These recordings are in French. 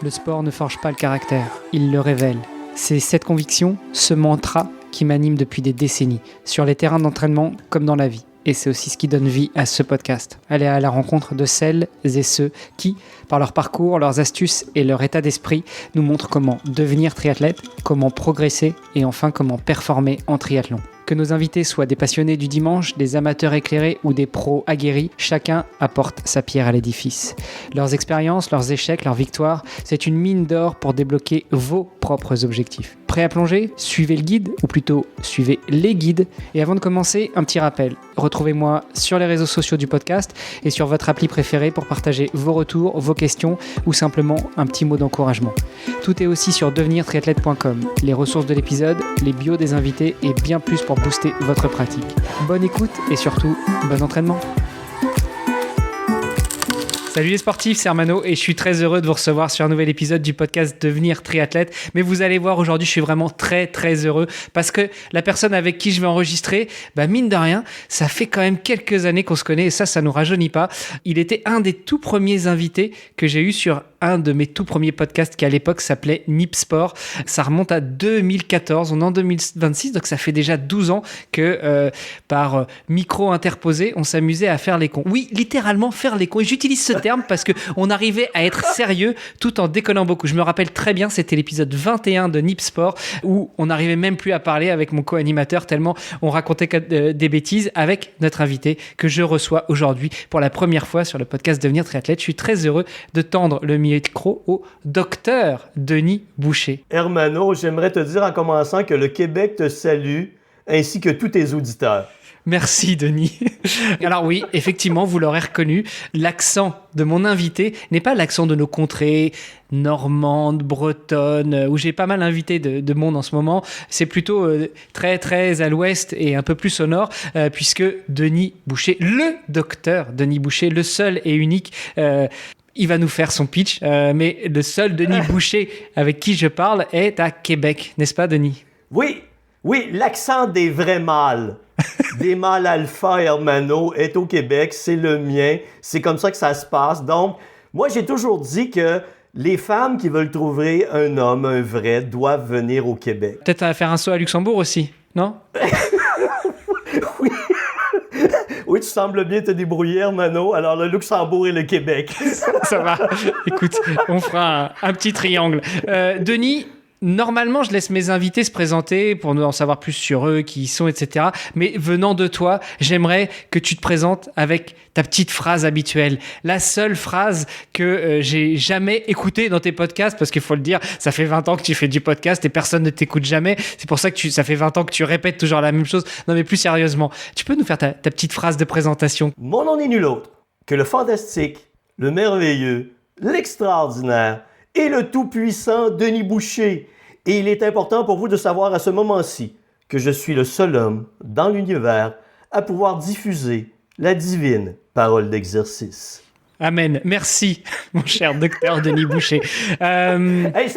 Le sport ne forge pas le caractère, il le révèle. C'est cette conviction, ce mantra qui m'anime depuis des décennies, sur les terrains d'entraînement comme dans la vie. Et c'est aussi ce qui donne vie à ce podcast. Aller à la rencontre de celles et ceux qui, par leur parcours, leurs astuces et leur état d'esprit, nous montrent comment devenir triathlète, comment progresser et enfin comment performer en triathlon. Que nos invités soient des passionnés du dimanche, des amateurs éclairés ou des pros aguerris, chacun apporte sa pierre à l'édifice. Leurs expériences, leurs échecs, leurs victoires, c'est une mine d'or pour débloquer vos propres objectifs. Prêt à plonger ? Suivez le guide, ou plutôt suivez les guides. Et avant de commencer, un petit rappel. Retrouvez-moi sur les réseaux sociaux du podcast et sur votre appli préférée pour partager vos retours, vos questions ou simplement un petit mot d'encouragement. Tout est aussi sur devenirtriathlète.com. Les ressources de l'épisode, les bios des invités et bien plus pour booster votre pratique. Bonne écoute et surtout, bon entraînement. Salut les sportifs, c'est Hermano et je suis très heureux de vous recevoir sur un nouvel épisode du podcast Devenir triathlète. Mais vous allez voir, aujourd'hui, je suis vraiment très heureux parce que la personne avec qui je vais enregistrer, mine de rien, ça fait quand même quelques années qu'on se connaît et ça nous rajeunit pas. Il était un des tout premiers invités que j'ai eu sur un de mes tout premiers podcasts qui à l'époque s'appelait Nip Sport. Ça remonte à 2014, on est en 2026, donc ça fait déjà 12 ans que par micro interposé, on s'amusait à faire les cons. Oui, littéralement faire les cons. Et j'utilise ce terme parce qu'on arrivait à être sérieux tout en déconnant beaucoup. Je me rappelle très bien, c'était l'épisode 21 de Nip Sport où on n'arrivait même plus à parler avec mon co-animateur tellement on racontait des bêtises avec notre invité que je reçois aujourd'hui pour la première fois sur le podcast Devenir triathlète. Je suis très heureux de tendre le micro au docteur Denis Boucher. Hermano, j'aimerais te dire en commençant que le Québec te salue ainsi que tous tes auditeurs. Merci Denis. Alors oui, effectivement, vous l'aurez reconnu, l'accent de mon invité n'est pas l'accent de nos contrées normandes, bretonnes, où j'ai pas mal invité de monde en ce moment. C'est plutôt très à l'ouest et un peu plus sonore, puisque Denis Boucher, le docteur Denis Boucher, le seul et unique... il va nous faire son pitch, mais le seul Denis Boucher avec qui je parle est à Québec, n'est-ce pas Denis ? Oui, l'accent des vrais mâles. Des mâles alpha Hermano est au Québec, c'est le mien, c'est comme ça que ça se passe. Donc, moi j'ai toujours dit que les femmes qui veulent trouver un homme, un vrai, doivent venir au Québec. Peut-être à faire un saut à Luxembourg aussi, non ? Oui. Oui, tu sembles bien te débrouiller, Hermano. Alors, le Luxembourg et le Québec. Ça va. Écoute, on fera un petit triangle. Denis, normalement, je laisse mes invités se présenter pour nous en savoir plus sur eux, qui ils sont, etc. Mais venant de toi, j'aimerais que tu te présentes avec ta petite phrase habituelle. La seule phrase que j'ai jamais écoutée dans tes podcasts, parce qu'il faut le dire, ça fait 20 ans que tu fais du podcast et personne ne t'écoute jamais. C'est pour ça que ça fait 20 ans que tu répètes toujours la même chose. Non, mais plus sérieusement, tu peux nous faire ta petite phrase de présentation? Mon nom n'est nul autre que le fantastique, le merveilleux, l'extraordinaire et le tout-puissant Denis Boucher. Et il est important pour vous de savoir à ce moment-ci que je suis le seul homme dans l'univers à pouvoir diffuser la divine parole d'exercice. Amen. Merci, mon cher docteur Denis Boucher. Hey,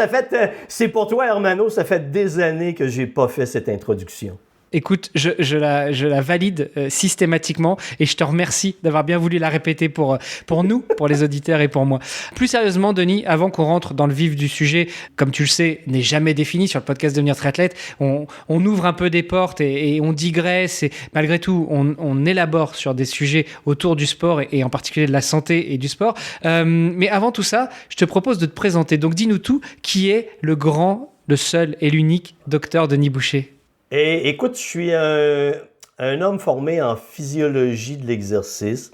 c'est pour toi, Hermano, ça fait des années que j'ai pas fait cette introduction. Écoute, je la valide systématiquement et je te remercie d'avoir bien voulu la répéter pour nous, pour les auditeurs et pour moi. Plus sérieusement, Denis, avant qu'on rentre dans le vif du sujet, comme tu le sais, n'est jamais défini sur le podcast Devenir triathlète, on ouvre un peu des portes et on digresse et malgré tout, on élabore sur des sujets autour du sport et en particulier de la santé et du sport. Mais avant tout ça, je te propose de te présenter. Donc dis-nous tout, qui est le grand, le seul et l'unique docteur Denis Boucher ? Et écoute, je suis un homme formé en physiologie de l'exercice.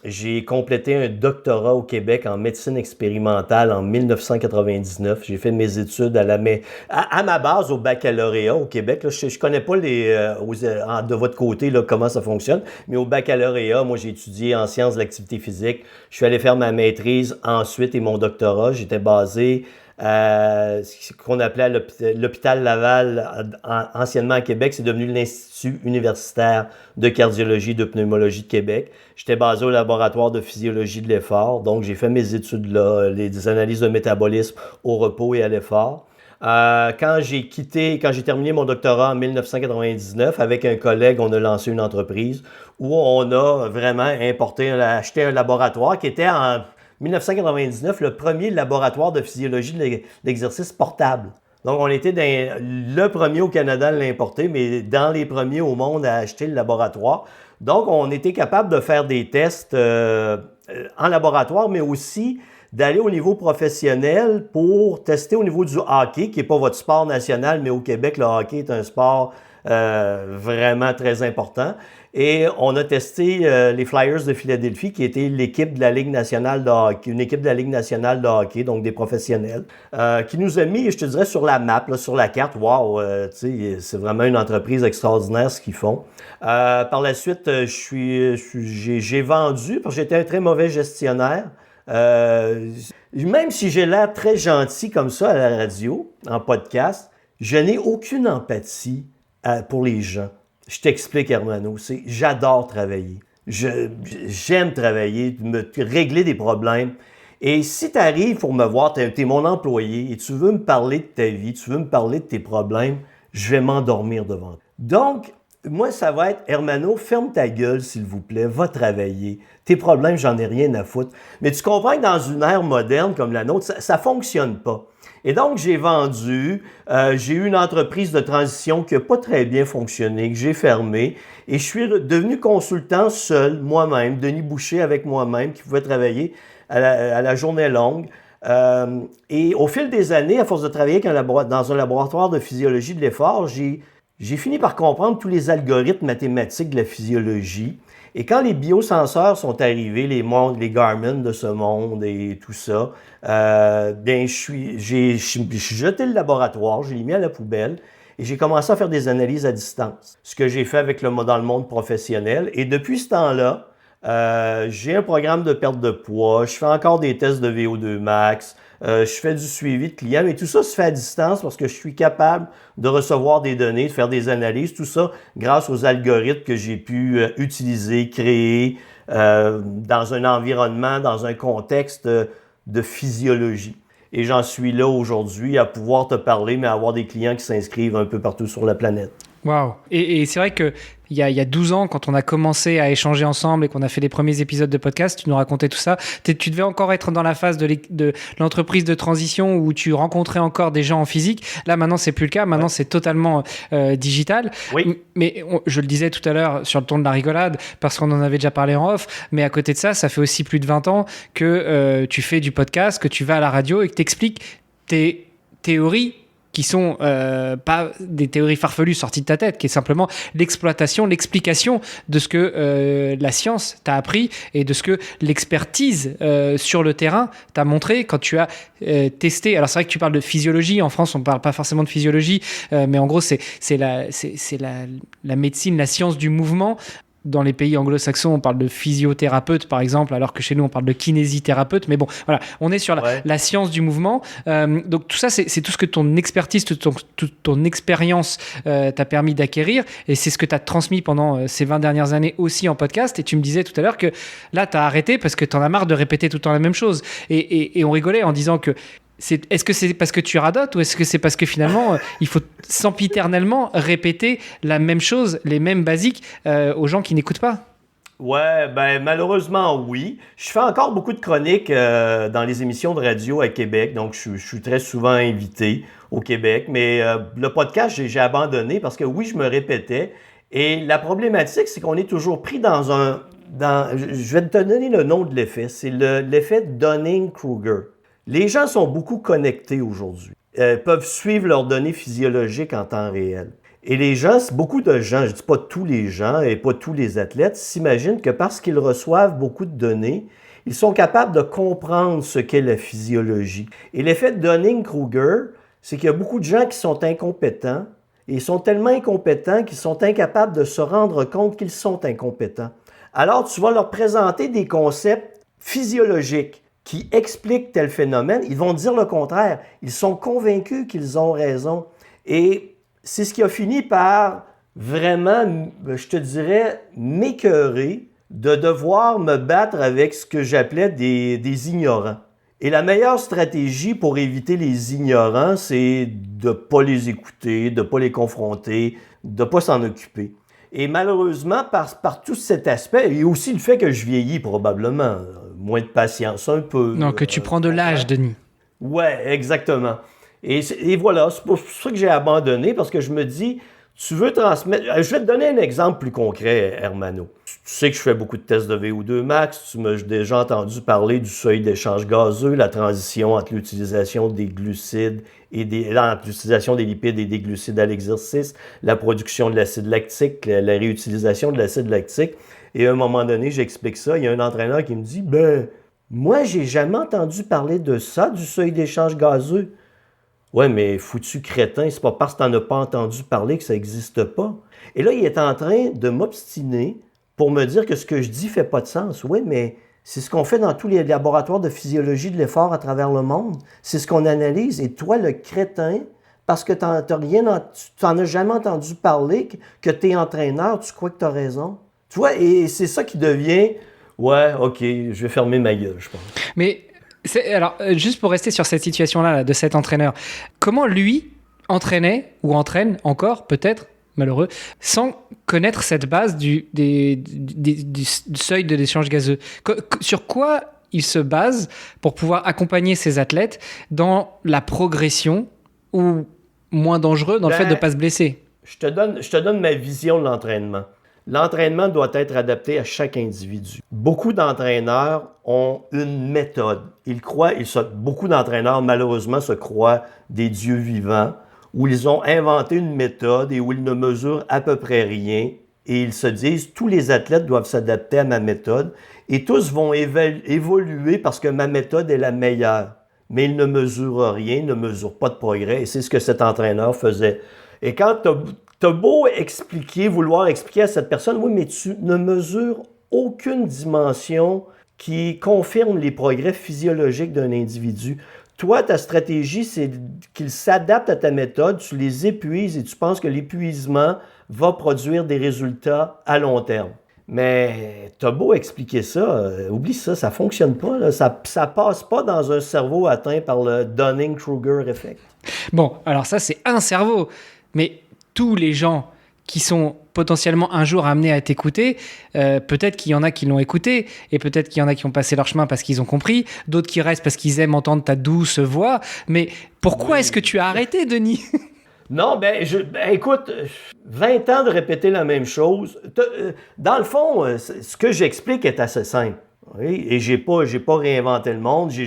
J'ai complété un doctorat au Québec en médecine expérimentale en 1999. J'ai fait mes études à ma base au baccalauréat au Québec. Là, je connais pas de votre côté là, comment ça fonctionne, mais au baccalauréat, moi j'ai étudié en sciences de l'activité physique. Je suis allé faire ma maîtrise ensuite et mon doctorat. J'étais basé ce qu'on appelait l'hôpital Laval, anciennement à Québec, c'est devenu l'Institut universitaire de cardiologie et de pneumologie de Québec. J'étais basé au laboratoire de physiologie de l'effort, donc j'ai fait mes études là, des analyses de métabolisme au repos et à l'effort. Quand j'ai terminé mon doctorat en 1999, avec un collègue, on a lancé une entreprise où on a vraiment acheté un laboratoire qui était 1999, le premier laboratoire de physiologie de l'exercice portable. Donc, on était le premier au Canada à l'importer, mais dans les premiers au monde à acheter le laboratoire. Donc, on était capable de faire des tests en laboratoire, mais aussi d'aller au niveau professionnel pour tester au niveau du hockey, qui n'est pas votre sport national, mais au Québec, le hockey est un sport vraiment très important. Et on a testé les Flyers de Philadelphie, qui était l'équipe de la Ligue nationale de hockey, une équipe de la Ligue nationale de hockey, donc des professionnels, qui nous a mis, je te dirais, sur la map, là, sur la carte. Wow, c'est vraiment une entreprise extraordinaire ce qu'ils font. Par la suite, j'ai vendu, parce que j'étais un très mauvais gestionnaire. Même si j'ai l'air très gentil comme ça à la radio, en podcast, je n'ai aucune empathie pour les gens. Je t'explique, Hermano, j'adore travailler. J'aime travailler, régler des problèmes. Et si tu arrives pour me voir, tu es mon employé et tu veux me parler de ta vie, tu veux me parler de tes problèmes, je vais m'endormir devant toi. Donc, moi, ça va être, Hermano, ferme ta gueule, s'il vous plaît, va travailler. Tes problèmes, j'en ai rien à foutre. Mais tu comprends que dans une ère moderne comme la nôtre, ça ne fonctionne pas. Et donc, j'ai vendu, j'ai eu une entreprise de transition qui n'a pas très bien fonctionné, que j'ai fermée, et je suis devenu consultant seul, moi-même, Denis Boucher avec moi-même, qui pouvait travailler à la journée longue. Et au fil des années, à force de travailler dans un laboratoire de physiologie de l'effort, j'ai fini par comprendre tous les algorithmes mathématiques de la physiologie. Et quand les biosenseurs sont arrivés, les Garmin de ce monde et tout ça, j'ai jeté le laboratoire, je l'ai mis à la poubelle et j'ai commencé à faire des analyses à distance. Ce que j'ai fait dans le monde professionnel. Et depuis ce temps-là, j'ai un programme de perte de poids, je fais encore des tests de VO2 max, je fais du suivi de clients, mais tout ça se fait à distance parce que je suis capable de recevoir des données, de faire des analyses, tout ça grâce aux algorithmes que j'ai pu utiliser, créer dans un environnement, dans un contexte de physiologie. Et j'en suis là aujourd'hui à pouvoir te parler, mais à avoir des clients qui s'inscrivent un peu partout sur la planète. Waouh! Et c'est vrai que il y a 12 ans, quand on a commencé à échanger ensemble et qu'on a fait les premiers épisodes de podcast, tu nous racontais tout ça. Tu devais encore être dans la phase de l'entreprise de transition où tu rencontrais encore des gens en physique. Là, maintenant, c'est plus le cas. Maintenant, c'est totalement digital. Oui. Mais je le disais tout à l'heure sur le ton de la rigolade, parce qu'on en avait déjà parlé en off. Mais à côté de ça, ça fait aussi plus de 20 ans que tu fais du podcast, que tu vas à la radio et que tu expliques tes théories qui sont pas des théories farfelues sorties de ta tête, qui est simplement l'exploitation, l'explication de ce que la science t'a appris et de ce que l'expertise sur le terrain t'a montré quand tu as testé. Alors c'est vrai que tu parles de physiologie, en France on ne parle pas forcément de physiologie, mais en gros c'est la médecine, la science du mouvement. Dans les pays anglo-saxons, on parle de physiothérapeute, par exemple, alors que chez nous, on parle de kinésithérapeute. Mais bon, voilà, on est sur la science du mouvement. Donc, tout ça, c'est tout ce que ton expertise, toute ton expérience t'a permis d'acquérir. Et c'est ce que tu as transmis pendant ces 20 dernières années aussi en podcast. Et tu me disais tout à l'heure que là, tu as arrêté parce que tu en as marre de répéter tout le temps la même chose. Et on rigolait en disant que est-ce que c'est parce que tu radotes ou est-ce que c'est parce que finalement il faut sempiternellement répéter la même chose, les mêmes basiques aux gens qui n'écoutent pas? Ouais, ben malheureusement oui. Je fais encore beaucoup de chroniques dans les émissions de radio à Québec, donc je suis très souvent invité au Québec, mais le podcast j'ai abandonné parce que oui, je me répétais et la problématique c'est qu'on est toujours pris je vais te donner le nom de l'effet, c'est l'effet Dunning-Kruger. Les gens sont beaucoup connectés aujourd'hui, peuvent suivre leurs données physiologiques en temps réel. Et les gens, beaucoup de gens, je ne dis pas tous les gens et pas tous les athlètes, s'imaginent que parce qu'ils reçoivent beaucoup de données, ils sont capables de comprendre ce qu'est la physiologie. Et l'effet de Dunning-Kruger, c'est qu'il y a beaucoup de gens qui sont incompétents et ils sont tellement incompétents qu'ils sont incapables de se rendre compte qu'ils sont incompétents. Alors, tu vas leur présenter des concepts physiologiques qui expliquent tel phénomène, ils vont dire le contraire. Ils sont convaincus qu'ils ont raison. Et c'est ce qui a fini par vraiment, je te dirais, m'écœurer de devoir me battre avec ce que j'appelais des ignorants. Et la meilleure stratégie pour éviter les ignorants, c'est de ne pas les écouter, de ne pas les confronter, de ne pas s'en occuper. Et malheureusement, par tout cet aspect, et aussi le fait que je vieillis probablement, moins de patience un peu. Non, que tu prends de l'âge, Denis. Ouais, exactement. Et voilà, c'est pour ça que j'ai abandonné, parce que je me dis, tu veux transmettre... Je vais te donner un exemple plus concret, Hermano. Tu sais que je fais beaucoup de tests de VO2 max, tu m'as déjà entendu parler du seuil d'échange gazeux, la transition entre l'utilisation des glucides entre l'utilisation des lipides et des glucides à l'exercice, la production de l'acide lactique, la réutilisation de l'acide lactique. Et à un moment donné, j'explique ça, il y a un entraîneur qui me dit, moi, j'ai jamais entendu parler de ça, du seuil d'échange gazeux. Ouais, mais foutu crétin, c'est pas parce que t'en as pas entendu parler que ça n'existe pas. Et là, il est en train de m'obstiner pour me dire que ce que je dis fait pas de sens. Oui, mais c'est ce qu'on fait dans tous les laboratoires de physiologie de l'effort à travers le monde. C'est ce qu'on analyse. Et toi, le crétin, parce que tu n'en as jamais entendu parler, que tu es entraîneur, tu crois que tu as raison. Tu vois, et c'est ça qui devient, ouais, OK, je vais fermer ma gueule, je pense. Mais alors, juste pour rester sur cette situation-là là, de cet entraîneur, comment lui entraînait ou entraîne encore, peut-être, malheureux, sans connaître cette base du seuil de l'échange gazeux? Sur quoi il se base pour pouvoir accompagner ses athlètes dans la progression ou moins dangereux dans le fait de ne pas se blesser? Je te donne ma vision de l'entraînement. L'entraînement doit être adapté à chaque individu. Beaucoup d'entraîneurs ont une méthode. Beaucoup d'entraîneurs, malheureusement, se croient des dieux vivants, où ils ont inventé une méthode et où ils ne mesurent à peu près rien. Et ils se disent, tous les athlètes doivent s'adapter à ma méthode et tous vont évoluer parce que ma méthode est la meilleure. Mais ils ne mesurent rien, ne mesurent pas de progrès. Et c'est ce que cet entraîneur faisait. Et quand t'as beau vouloir expliquer à cette personne, oui, mais tu ne mesures aucune dimension qui confirme les progrès physiologiques d'un individu. Toi, ta stratégie, c'est qu'il s'adapte à ta méthode, tu les épuises et tu penses que l'épuisement va produire des résultats à long terme. Mais t'as beau expliquer ça, oublie ça, ça fonctionne pas. Là. Ça passe pas dans un cerveau atteint par le Dunning-Kruger effect. Bon, alors ça, c'est un cerveau. Mais tous les gens qui sont potentiellement un jour amenés à t'écouter, peut-être qu'il y en a qui l'ont écouté, et peut-être qu'il y en a qui ont passé leur chemin parce qu'ils ont compris, d'autres qui restent parce qu'ils aiment entendre ta douce voix. Mais pourquoi est-ce que tu as arrêté, Denis? Non, écoute, 20 ans de répéter la même chose. Dans le fond, ce que j'explique est assez simple. Oui? Et j'ai pas réinventé le monde. J'ai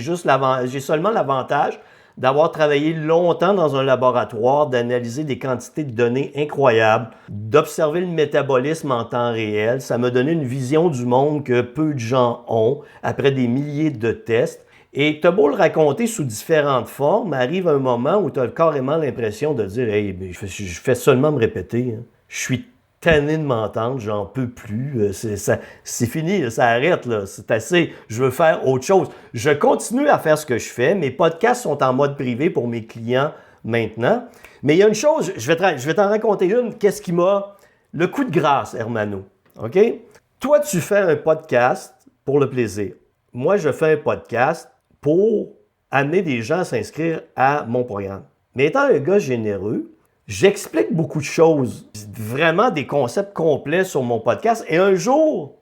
seulement l'avantage d'avoir travaillé longtemps dans un laboratoire, d'analyser des quantités de données incroyables, d'observer le métabolisme en temps réel. Ça m'a donné une vision du monde que peu de gens ont après des milliers de tests. Et t'as beau le raconter sous différentes formes, arrive un moment où t'as carrément l'impression de dire « Hey, je fais seulement me répéter. Hein. Je suis tanné de m'entendre, j'en peux plus. C'est fini, ça arrête. Là. C'est assez. Je veux faire autre chose. » Je continue à faire ce que je fais. Mes podcasts sont en mode privé pour mes clients maintenant. Mais il y a une chose, je vais t'en raconter une. Qu'est-ce qui m'a... Le coup de grâce, Hermano. OK? Toi, tu fais un podcast pour le plaisir. Moi, je fais un podcast pour amener des gens à s'inscrire à mon programme. Mais étant un gars généreux, j'explique beaucoup de choses, vraiment des concepts complets sur mon podcast. Et un jour,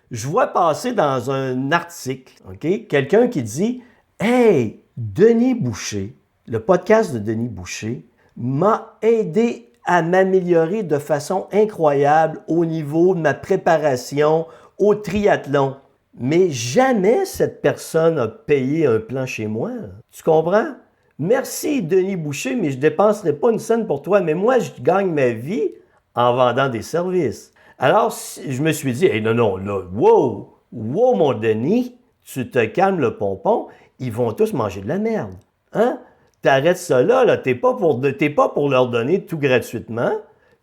je vois passer dans un article, OK, quelqu'un qui dit « Hey, Denis Boucher, le podcast de Denis Boucher, m'a aidé à m'améliorer de façon incroyable au niveau de ma préparation au triathlon. » Mais jamais cette personne a payé un plan chez moi. Tu comprends? Merci, Denis Boucher, mais je ne dépenserai pas une scène pour toi. Mais moi, je gagne ma vie en vendant des services. Alors, je me suis dit, hey, non, là, wow, mon Denis, tu te calmes le pompon, ils vont tous manger de la merde. Hein? T'arrêtes ça là, t'es pas pour leur donner tout gratuitement.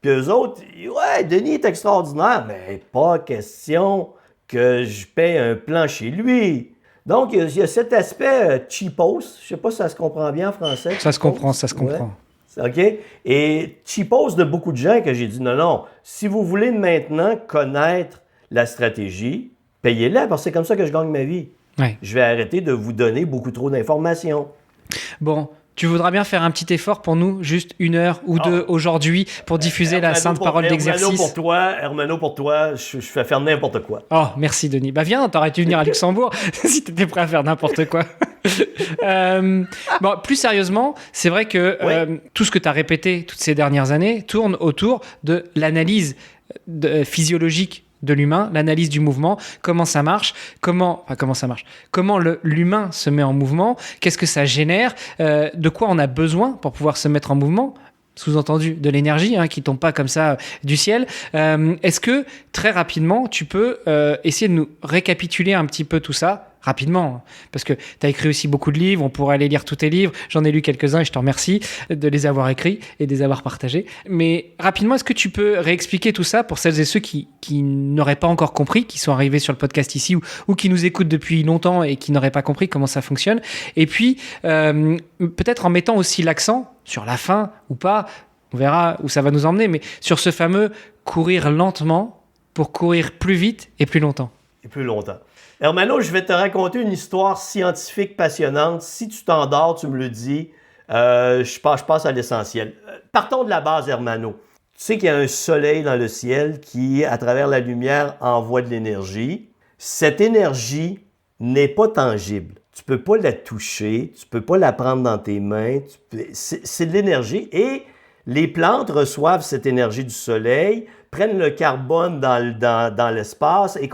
Puis eux autres, ouais, Denis est extraordinaire, mais pas question que je paie un plan chez lui. Donc, il y a cet aspect cheapos. Je sais pas si ça se comprend bien en français. Ça se comprend. Ouais. OK? Et cheapos de beaucoup de gens que j'ai dit, non, si vous voulez maintenant connaître la stratégie, payez-la, parce que c'est comme ça que je gagne ma vie. Ouais. Je vais arrêter de vous donner beaucoup trop d'informations. Bon, Tu voudras bien faire un petit effort pour nous, juste 1 heure ou 2 aujourd'hui, pour diffuser la sainte parole d'exercice. Hermano, pour toi, je fais faire n'importe quoi. Oh, merci Denis. Bah viens, t'aurais dû venir à Luxembourg si t'étais prêt à faire n'importe quoi. Bon, plus sérieusement, c'est vrai que tout ce que tu as répété toutes ces dernières années tourne autour de l'analyse physiologique de l'humain, l'analyse du mouvement, comment ça marche, comment l'humain se met en mouvement, qu'est-ce que ça génère, de quoi on a besoin pour pouvoir se mettre en mouvement, sous-entendu de l'énergie qui tombe pas comme ça du ciel. Est-ce que très rapidement, tu peux essayer de nous récapituler un petit peu tout ça rapidement, parce que tu as écrit aussi beaucoup de livres, on pourrait aller lire tous tes livres, j'en ai lu quelques-uns et je te remercie de les avoir écrits et de les avoir partagés. Mais rapidement, est-ce que tu peux réexpliquer tout ça pour celles et ceux qui n'auraient pas encore compris, qui sont arrivés sur le podcast ici ou qui nous écoutent depuis longtemps et qui n'auraient pas compris comment ça fonctionne? Et puis, peut-être en mettant aussi l'accent sur la fin ou pas, on verra où ça va nous emmener, mais sur ce fameux courir lentement pour courir plus vite et plus longtemps. Et plus longtemps. Hermano, je vais te raconter une histoire scientifique passionnante. Si tu t'endors, tu me le dis. Je passe à l'essentiel. Partons de la base, Hermano. Tu sais qu'il y a un soleil dans le ciel qui, à travers la lumière, envoie de l'énergie. Cette énergie n'est pas tangible. Tu ne peux pas la toucher, tu ne peux pas la prendre dans tes mains. C'est de l'énergie et les plantes reçoivent cette énergie du soleil, prennent le carbone dans l'espace et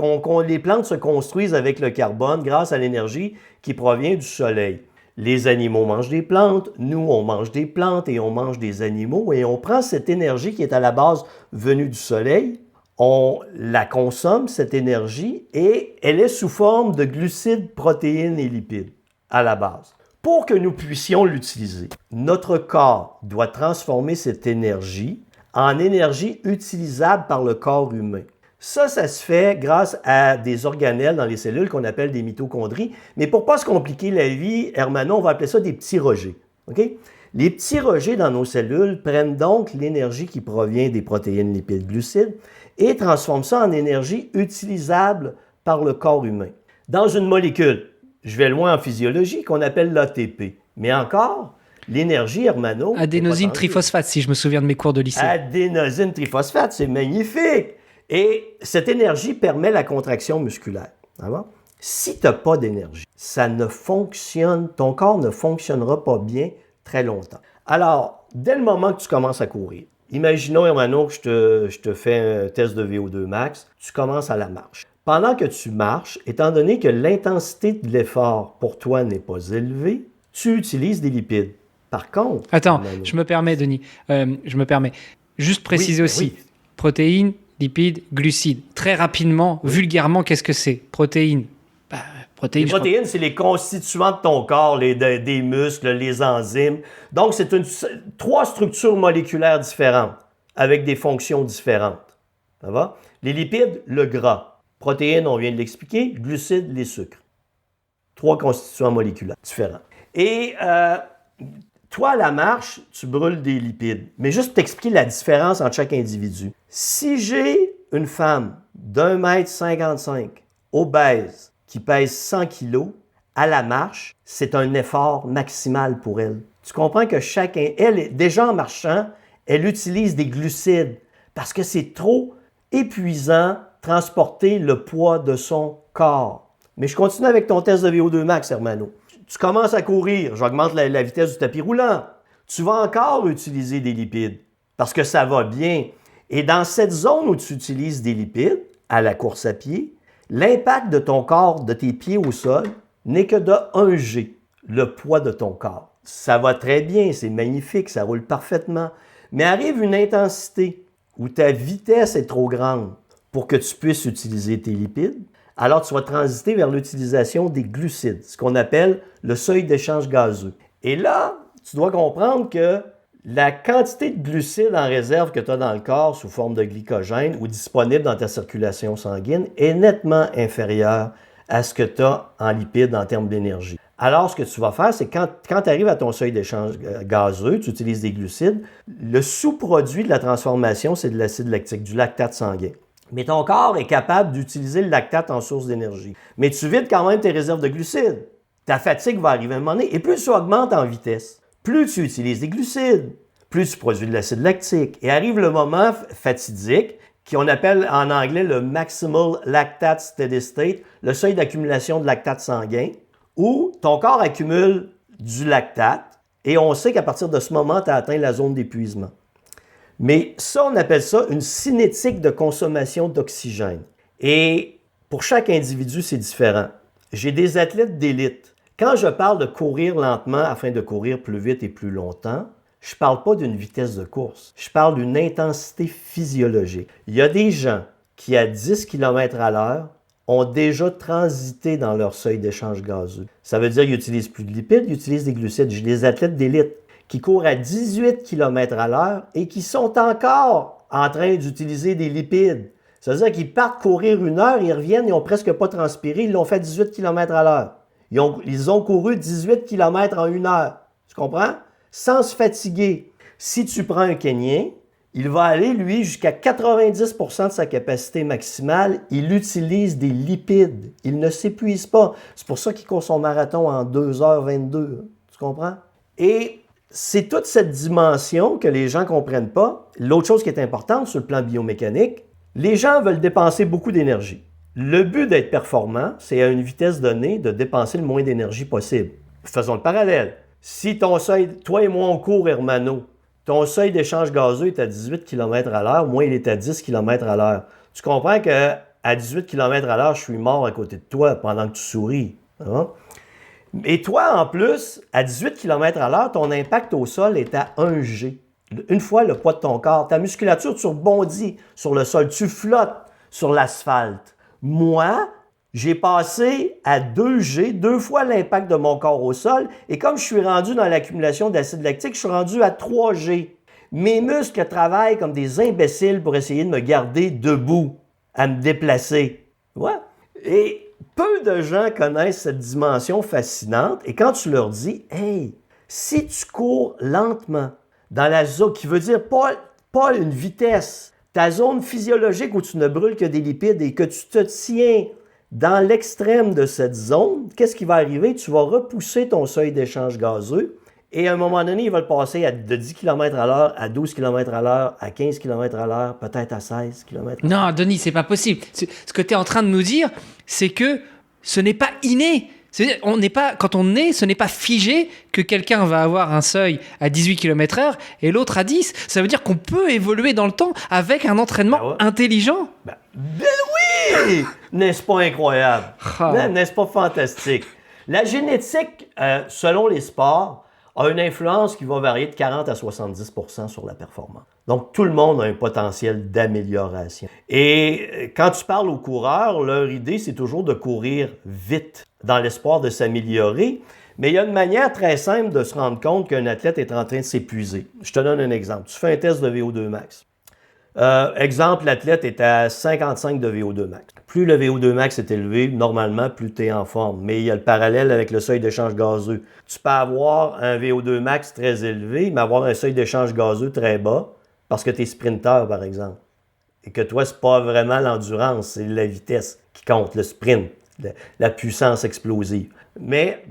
les plantes se construisent avec le carbone grâce à l'énergie qui provient du soleil. Les animaux mangent des plantes, nous on mange des plantes et on mange des animaux et on prend cette énergie qui est à la base venue du soleil, on la consomme, cette énergie, et elle est sous forme de glucides, protéines et lipides à la base. Pour que nous puissions l'utiliser, notre corps doit transformer cette énergie en énergie utilisable par le corps humain. Ça se fait grâce à des organelles dans les cellules qu'on appelle des mitochondries. Mais pour ne pas se compliquer la vie, Hermano, on va appeler ça des petits rejets. Okay? Les petits rejets dans nos cellules prennent donc l'énergie qui provient des protéines, lipides, glucides et transforment ça en énergie utilisable par le corps humain. Dans une molécule, je vais loin en physiologie, qu'on appelle l'ATP. Mais encore, l'énergie, Hermano... Adénosine triphosphate, si je me souviens de mes cours de lycée. Adénosine triphosphate, c'est magnifique! Et cette énergie permet la contraction musculaire. D'accord? Si tu n'as pas d'énergie, ton corps ne fonctionnera pas bien très longtemps. Alors, dès le moment que tu commences à courir, imaginons, Hermano, que je te fais un test de VO2 max, tu commences à la marche. Pendant que tu marches, étant donné que l'intensité de l'effort pour toi n'est pas élevée, tu utilises des lipides. Par contre... Attends, je me permets, Denis, juste préciser aussi, protéines, lipides, glucides. Très rapidement, vulgairement, qu'est-ce que c'est? Protéines. Les protéines, c'est les constituants de ton corps, des muscles, les enzymes. Donc, c'est 3 structures moléculaires différentes, avec des fonctions différentes. Ça va? Les lipides, le gras. Protéines, on vient de l'expliquer. Glucides, les sucres. 3 constituants moléculaires différents. Et toi, à la marche, tu brûles des lipides. Mais juste pour t'expliquer la différence entre chaque individu. Si j'ai une femme d'1,55 m, obèse, qui pèse 100 kg, à la marche, c'est un effort maximal pour elle. Tu comprends que elle, déjà en marchant, elle utilise des glucides parce que c'est trop épuisant transporter le poids de son corps. Mais je continue avec ton test de VO2 max, Hermano. Tu commences à courir, j'augmente la vitesse du tapis roulant. Tu vas encore utiliser des lipides parce que ça va bien. Et dans cette zone où tu utilises des lipides, à la course à pied, l'impact de ton corps, de tes pieds au sol, n'est que de 1 G, le poids de ton corps. Ça va très bien, c'est magnifique, ça roule parfaitement. Mais arrive une intensité où ta vitesse est trop grande pour que tu puisses utiliser tes lipides, alors tu vas transiter vers l'utilisation des glucides, ce qu'on appelle le seuil d'échange gazeux. Et là, tu dois comprendre que la quantité de glucides en réserve que tu as dans le corps sous forme de glycogène ou disponible dans ta circulation sanguine est nettement inférieure à ce que tu as en lipides en termes d'énergie. Alors, ce que tu vas faire, c'est quand tu arrives à ton seuil d'échange gazeux, tu utilises des glucides, le sous-produit de la transformation, c'est de l'acide lactique, du lactate sanguin. Mais ton corps est capable d'utiliser le lactate en source d'énergie. Mais tu vides quand même tes réserves de glucides. Ta fatigue va arriver à un moment donné. Et plus tu augmentes en vitesse, plus tu utilises des glucides, plus tu produis de l'acide lactique. Et arrive le moment fatidique qu'on appelle en anglais le maximal lactate steady state, le seuil d'accumulation de lactate sanguin, où ton corps accumule du lactate et on sait qu'à partir de ce moment, tu as atteint la zone d'épuisement. Mais ça, on appelle ça une cinétique de consommation d'oxygène. Et pour chaque individu, c'est différent. J'ai des athlètes d'élite. Quand je parle de courir lentement afin de courir plus vite et plus longtemps, je ne parle pas d'une vitesse de course. Je parle d'une intensité physiologique. Il y a des gens qui, à 10 km à l'heure, ont déjà transité dans leur seuil d'échange gazeux. Ça veut dire qu'ils n'utilisent plus de lipides, ils utilisent des glucides. J'ai des athlètes d'élite qui courent à 18 km à l'heure et qui sont encore en train d'utiliser des lipides. Ça veut dire qu'ils partent courir 1 heure, ils reviennent, ils n'ont presque pas transpiré, ils l'ont fait 18 km à l'heure. Ils ont couru 18 km en 1 heure. Tu comprends? Sans se fatiguer. Si tu prends un Kenyan, il va aller, lui, jusqu'à 90% de sa capacité maximale. Il utilise des lipides. Il ne s'épuise pas. C'est pour ça qu'il court son marathon en 2h22. Tu comprends? Et c'est toute cette dimension que les gens ne comprennent pas. L'autre chose qui est importante sur le plan biomécanique, les gens veulent dépenser beaucoup d'énergie. Le but d'être performant, c'est à une vitesse donnée de dépenser le moins d'énergie possible. Faisons le parallèle. Si ton seuil, toi et moi on court, Hermano, ton seuil d'échange gazeux est à 18 km à l'heure, moi il est à 10 km à l'heure. Tu comprends qu'à 18 km à l'heure, je suis mort à côté de toi pendant que tu souris. Hein? Et toi, en plus, à 18 km à l'heure, ton impact au sol est à 1 G. Une fois le poids de ton corps, ta musculature, tu rebondis sur le sol, tu flottes sur l'asphalte. Moi, j'ai passé à 2 G, 2 fois l'impact de mon corps au sol, et comme je suis rendu dans l'accumulation d'acide lactique, je suis rendu à 3 G. Mes muscles travaillent comme des imbéciles pour essayer de me garder debout, à me déplacer. Ouais. Et peu de gens connaissent cette dimension fascinante, et quand tu leur dis, « Hey, si tu cours lentement, dans la zone, qui veut dire pas une vitesse, ta zone physiologique où tu ne brûles que des lipides et que tu te tiens dans l'extrême de cette zone, qu'est-ce qui va arriver? Tu vas repousser ton seuil d'échange gazeux et à un moment donné, il va le passer de 10 km à l'heure à 12 km à l'heure, à 15 km à l'heure, peut-être à 16 km à l'heure. Non, Denis, c'est pas possible. Ce que tu es en train de nous dire, c'est que ce n'est pas inné. C'est-à-dire, quand on naît, ce n'est pas figé que quelqu'un va avoir un seuil à 18 km/h et l'autre à 10. Ça veut dire qu'on peut évoluer dans le temps avec un entraînement intelligent. Ben oui! N'est-ce pas incroyable? N'est-ce pas fantastique? La génétique, selon les sports, a une influence qui va varier de 40 à 70% sur la performance. Donc, tout le monde a un potentiel d'amélioration. Et quand tu parles aux coureurs, leur idée, c'est toujours de courir vite dans l'espoir de s'améliorer. Mais il y a une manière très simple de se rendre compte qu'un athlète est en train de s'épuiser. Je te donne un exemple. Tu fais un test de VO2 max. Exemple, l'athlète est à 55 de VO2 max. Plus le VO2 max est élevé, normalement, plus tu es en forme. Mais il y a le parallèle avec le seuil d'échange gazeux. Tu peux avoir un VO2 max très élevé, mais avoir un seuil d'échange gazeux très bas, parce que tu es sprinter, par exemple. Et que toi, c'est pas vraiment l'endurance, c'est la vitesse qui compte, le sprint, la puissance explosive. Mais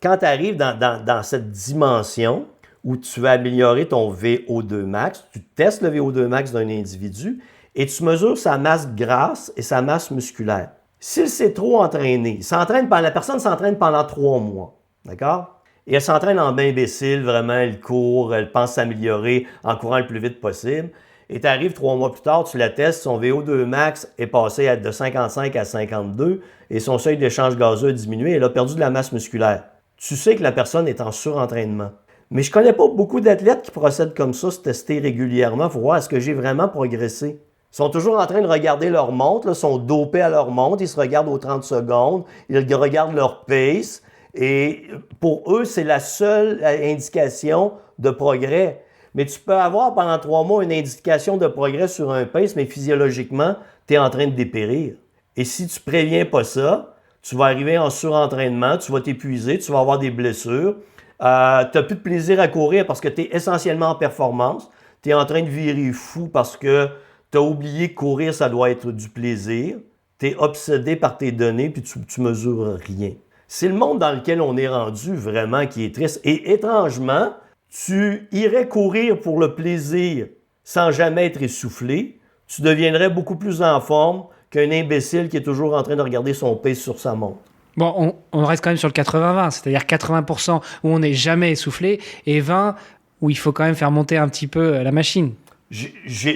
quand tu arrives dans cette dimension où tu vas améliorer ton VO2 max, tu testes le VO2 max d'un individu et tu mesures sa masse grasse et sa masse musculaire. S'il s'est trop entraîné, la personne s'entraîne pendant 3 mois, d'accord? Et elle s'entraîne en imbécile, vraiment, elle court, elle pense s'améliorer en courant le plus vite possible. Et tu arrives 3 mois plus tard, tu la testes, son VO2 max est passé de 55 à 52 et son seuil d'échange gazeux a diminué, elle a perdu de la masse musculaire. Tu sais que la personne est en surentraînement. Mais je ne connais pas beaucoup d'athlètes qui procèdent comme ça, se tester régulièrement pour voir est-ce que j'ai vraiment progressé. Ils sont toujours en train de regarder leur montre, là, sont dopés à leur montre, ils se regardent aux 30 secondes, ils regardent leur pace et pour eux, c'est la seule indication de progrès. Mais tu peux avoir pendant 3 mois une indication de progrès sur un pace, mais physiologiquement, tu es en train de dépérir. Et si tu ne préviens pas ça, tu vas arriver en surentraînement, tu vas t'épuiser, tu vas avoir des blessures. Tu n'as plus de plaisir à courir parce que tu es essentiellement en performance. Tu es en train de virer fou parce que tu as oublié que courir, ça doit être du plaisir. Tu es obsédé par tes données puis tu mesures rien. C'est le monde dans lequel on est rendu vraiment qui est triste. Et étrangement, tu irais courir pour le plaisir sans jamais être essoufflé, tu deviendrais beaucoup plus en forme qu'un imbécile qui est toujours en train de regarder son pace sur sa montre. Bon, on reste quand même sur le 80-20, c'est-à-dire 80% où on n'est jamais essoufflé et 20% où il faut quand même faire monter un petit peu la machine.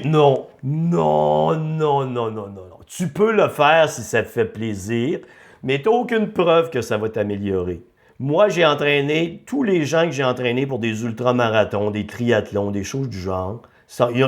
Non. Tu peux le faire si ça te fait plaisir, mais tu n'as aucune preuve que ça va t'améliorer. Moi, j'ai entraîné, tous les gens que j'ai entraînés pour des ultramarathons, des triathlons, des choses du genre,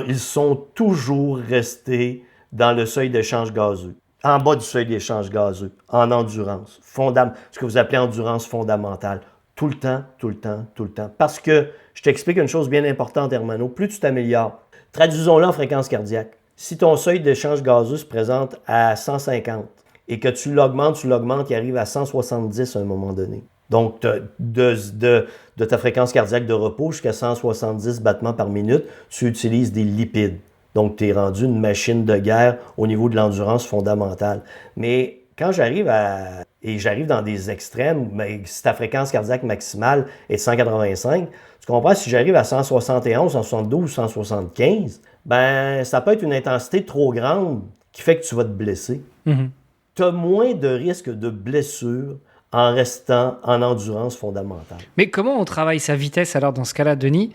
ils sont toujours restés dans le seuil d'échange gazeux, en bas du seuil d'échange gazeux, en endurance, ce que vous appelez endurance fondamentale. Tout le temps. Parce que, je t'explique une chose bien importante, Hermano, plus tu t'améliores, traduisons-le en fréquence cardiaque. Si ton seuil d'échange gazeux se présente à 150 et que tu l'augmentes, il arrive à 170 à un moment donné. Donc, de ta fréquence cardiaque de repos jusqu'à 170 battements par minute, tu utilises des lipides. Donc, tu es rendu une machine de guerre au niveau de l'endurance fondamentale. Mais quand j'arrive dans des extrêmes, si ta fréquence cardiaque maximale est de 185, tu comprends, si j'arrive à 171, 172, 175, ben ça peut être une intensité trop grande qui fait que tu vas te blesser. Mm-hmm. Tu as moins de risques de blessure en restant en endurance fondamentale. Mais comment on travaille sa vitesse alors dans ce cas-là, Denis,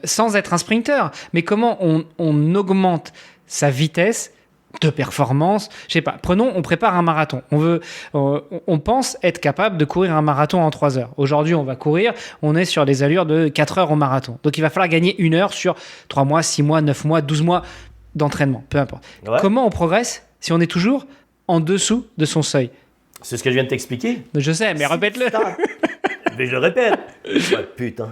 sans être un sprinter? Mais comment on augmente sa vitesse de performance? Je sais pas, on prépare un marathon. On pense être capable de courir un marathon en 3 heures. Aujourd'hui, on va courir, on est sur les allures de 4 heures au marathon. Donc il va falloir gagner 1 heure sur 3 mois, 6 mois, 9 mois, 12 mois d'entraînement, peu importe. Ouais. Comment on progresse si on est toujours en dessous de son seuil? C'est ce que je viens de t'expliquer. Je sais, mais répète-le. Mais je le répète. Oh, putain.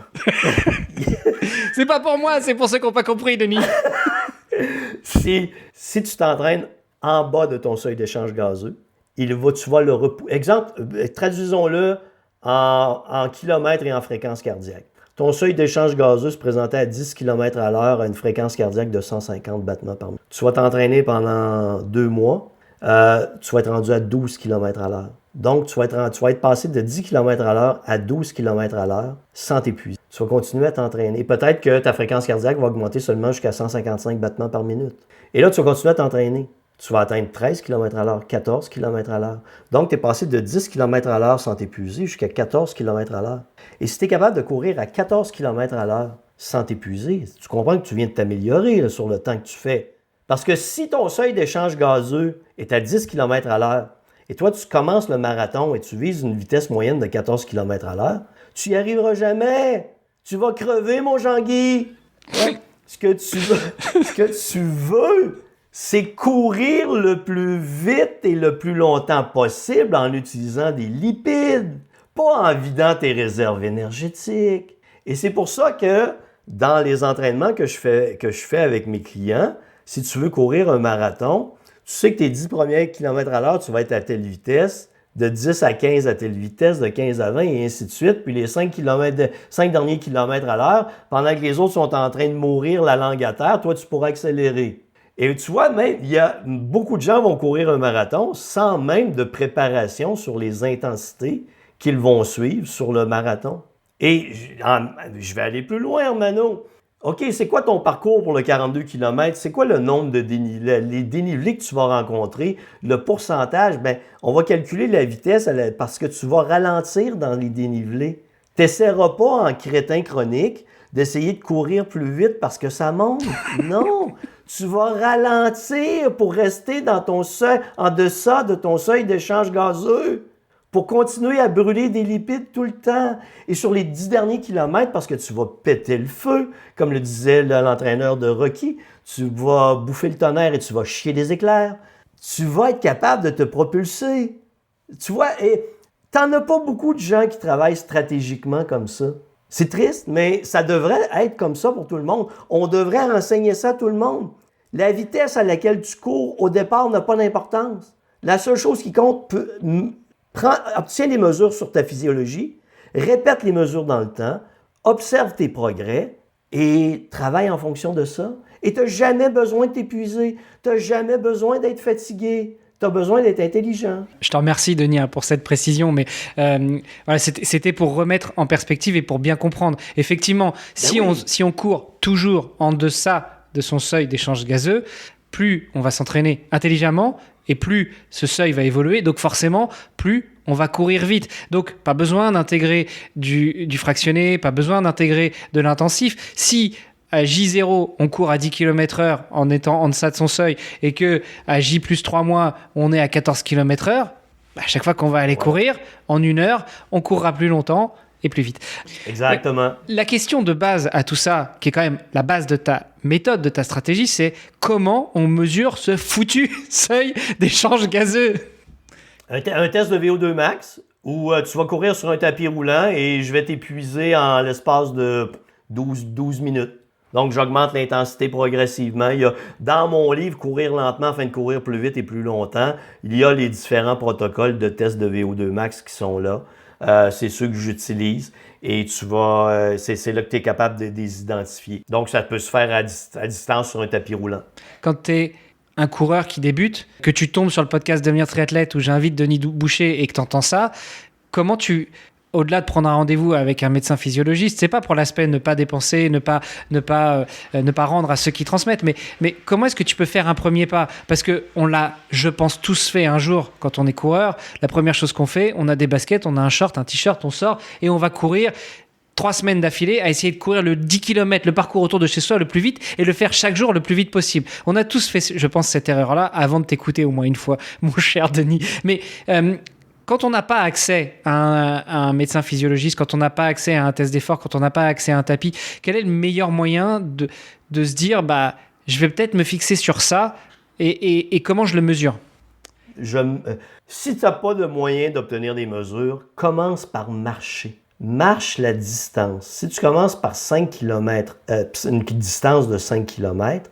C'est pas pour moi, c'est pour ceux qui n'ont pas compris, Denis. Si tu t'entraînes en bas de ton seuil d'échange gazeux, tu vas le repousser. Exemple, traduisons-le en kilomètres et en fréquence cardiaque. Ton seuil d'échange gazeux se présentait à 10 km à l'heure à une fréquence cardiaque de 150 battements par minute. Tu vas t'entraîner pendant 2 mois. Tu vas être rendu à 12 km à l'heure. Donc, tu vas être passé de 10 km à l'heure à 12 km à l'heure sans t'épuiser. Tu vas continuer à t'entraîner. Et peut-être que ta fréquence cardiaque va augmenter seulement jusqu'à 155 battements par minute. Et là, tu vas continuer à t'entraîner. Tu vas atteindre 13 km à l'heure, 14 km à l'heure. Donc, tu es passé de 10 km à l'heure sans t'épuiser jusqu'à 14 km à l'heure. Et si tu es capable de courir à 14 km à l'heure sans t'épuiser, tu comprends que tu viens de t'améliorer là, sur le temps que tu fais. Parce que si ton seuil d'échange gazeux est à 10 km à l'heure et toi, tu commences le marathon et tu vises une vitesse moyenne de 14 km à l'heure, tu n'y arriveras jamais. Tu vas crever, mon Jean-Guy. Ouais. Ce que tu veux, c'est courir le plus vite et le plus longtemps possible en utilisant des lipides, pas en vidant tes réserves énergétiques. Et c'est pour ça que dans les entraînements que je fais avec mes clients, si tu veux courir un marathon, tu sais que tes 10 premiers kilomètres à l'heure, tu vas être à telle vitesse, de 10 à 15 à telle vitesse, de 15 à 20 et ainsi de suite. Puis les 5 derniers kilomètres à l'heure, pendant que les autres sont en train de mourir la langue à terre, toi, tu pourras accélérer. Et tu vois, même, beaucoup de gens vont courir un marathon sans même de préparation sur les intensités qu'ils vont suivre sur le marathon. Et je vais aller plus loin, Mano. OK, c'est quoi ton parcours pour le 42 km? C'est quoi le nombre de dénivelés? Les dénivelés que tu vas rencontrer, le pourcentage, on va calculer la vitesse parce que tu vas ralentir dans les dénivelés. Tu n'essaieras pas en crétin chronique d'essayer de courir plus vite parce que ça monte. Non! Tu vas ralentir pour rester dans ton seuil, en deçà de ton seuil d'échange gazeux, pour continuer à brûler des lipides tout le temps. Et sur les 10 derniers kilomètres, parce que tu vas péter le feu, comme le disait l'entraîneur de Rocky, tu vas bouffer le tonnerre et tu vas chier des éclairs. Tu vas être capable de te propulser. Tu vois, et t'en as pas beaucoup de gens qui travaillent stratégiquement comme ça. C'est triste, mais ça devrait être comme ça pour tout le monde. On devrait enseigner ça à tout le monde. La vitesse à laquelle tu cours, au départ, n'a pas d'importance. La seule chose qui compte, obtiens des mesures sur ta physiologie, répète les mesures dans le temps, observe tes progrès et travaille en fonction de ça. Et tu n'as jamais besoin de t'épuiser, tu n'as jamais besoin d'être fatigué, tu tu as besoin d'être intelligent. Je te remercie, Denis, pour cette précision, mais voilà, c'était pour remettre en perspective et pour bien comprendre. Effectivement, si on court toujours en deçà de son seuil d'échange gazeux, plus on va s'entraîner intelligemment et plus ce seuil va évoluer. Donc forcément, plus on va courir vite. Donc pas besoin d'intégrer du fractionné, pas besoin d'intégrer de l'intensif. Si à J0, on court à 10 km/h en étant en deçà de son seuil et que à J plus 3 mois, on est à 14 km/h, à chaque fois qu'on va aller courir, en 1 heure, on courra plus longtemps et plus vite. Exactement. La question de base à tout ça, qui est quand même la base de ta méthode, de ta stratégie, c'est comment on mesure ce foutu seuil d'échange gazeux? Un test de VO2 max où tu vas courir sur un tapis roulant et je vais t'épuiser en l'espace de 12 minutes. Donc, j'augmente l'intensité progressivement. Dans mon livre, Courir lentement afin de courir plus vite et plus longtemps, il y a les différents protocoles de tests de VO2 max qui sont là. C'est ceux que j'utilise et c'est là que tu es capable de les identifier. Donc, ça peut se faire à distance sur un tapis roulant. Quand tu es un coureur qui débute, que tu tombes sur le podcast Devenir triathlète où j'invite Denis Boucher et que tu entends ça, comment au-delà de prendre un rendez-vous avec un médecin physiologiste, c'est pas pour l'aspect ne pas dépenser, ne pas rendre à ceux qui transmettent, mais comment est-ce que tu peux faire un premier pas? Parce que on l'a, je pense, tous fait un jour quand on est coureur. La première chose qu'on fait, on a des baskets, on a un short, un t-shirt, on sort et on va courir 3 semaines d'affilée à essayer de courir le 10 km, le parcours autour de chez soi le plus vite et le faire chaque jour le plus vite possible. On a tous fait, je pense, cette erreur-là avant de t'écouter au moins une fois, mon cher Denis. Mais quand on n'a pas accès à un médecin physiologiste, quand on n'a pas accès à un test d'effort, quand on n'a pas accès à un tapis, quel est le meilleur moyen de se dire je vais peut-être me fixer sur ça et comment je le mesure? Si tu n'as pas de moyen d'obtenir des mesures, commence par marcher. Marche la distance. Si tu commences par 5 km, une distance de 5 km,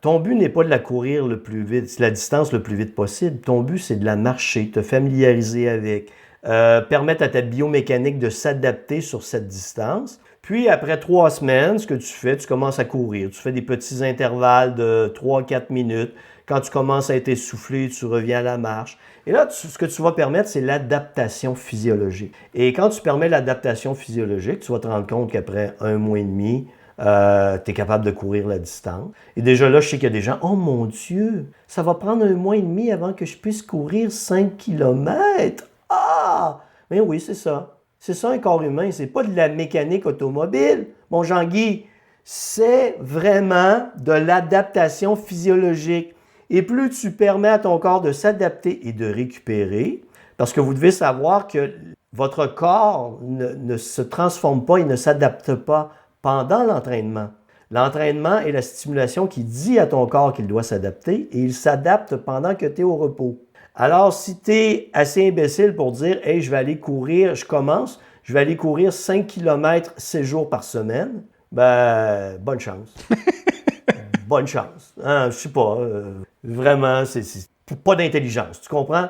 ton but n'est pas de la courir le plus vite, c'est la distance le plus vite possible. Ton but, c'est de la marcher, te familiariser avec, permettre à ta biomécanique de s'adapter sur cette distance. Puis, après 3 semaines, ce que tu fais, tu commences à courir. Tu fais des petits intervalles de 3-4 minutes. Quand tu commences à être essoufflé, tu reviens à la marche. Et là, ce que tu vas permettre, c'est l'adaptation physiologique. Et quand tu permets l'adaptation physiologique, tu vas te rendre compte qu'après 1 mois et demi, tu es capable de courir la distance. Et déjà là, je sais qu'il y a des gens, « Oh mon Dieu, ça va prendre 1 mois et demi avant que je puisse courir 5 km. » Ah! Mais oui, c'est ça. C'est ça un corps humain, c'est pas de la mécanique automobile, mon Jean-Guy. C'est vraiment de l'adaptation physiologique. Et plus tu permets à ton corps de s'adapter et de récupérer, parce que vous devez savoir que votre corps ne se transforme pas et ne s'adapte pas pendant l'entraînement. L'entraînement est la stimulation qui dit à ton corps qu'il doit s'adapter et il s'adapte pendant que tu es au repos. Alors, si tu es assez imbécile pour dire « Hey, je vais aller courir, je vais aller courir 5 km 7 jours par semaine », bonne chance. Bonne chance. Je sais pas. Vraiment, c'est pas d'intelligence. Tu comprends?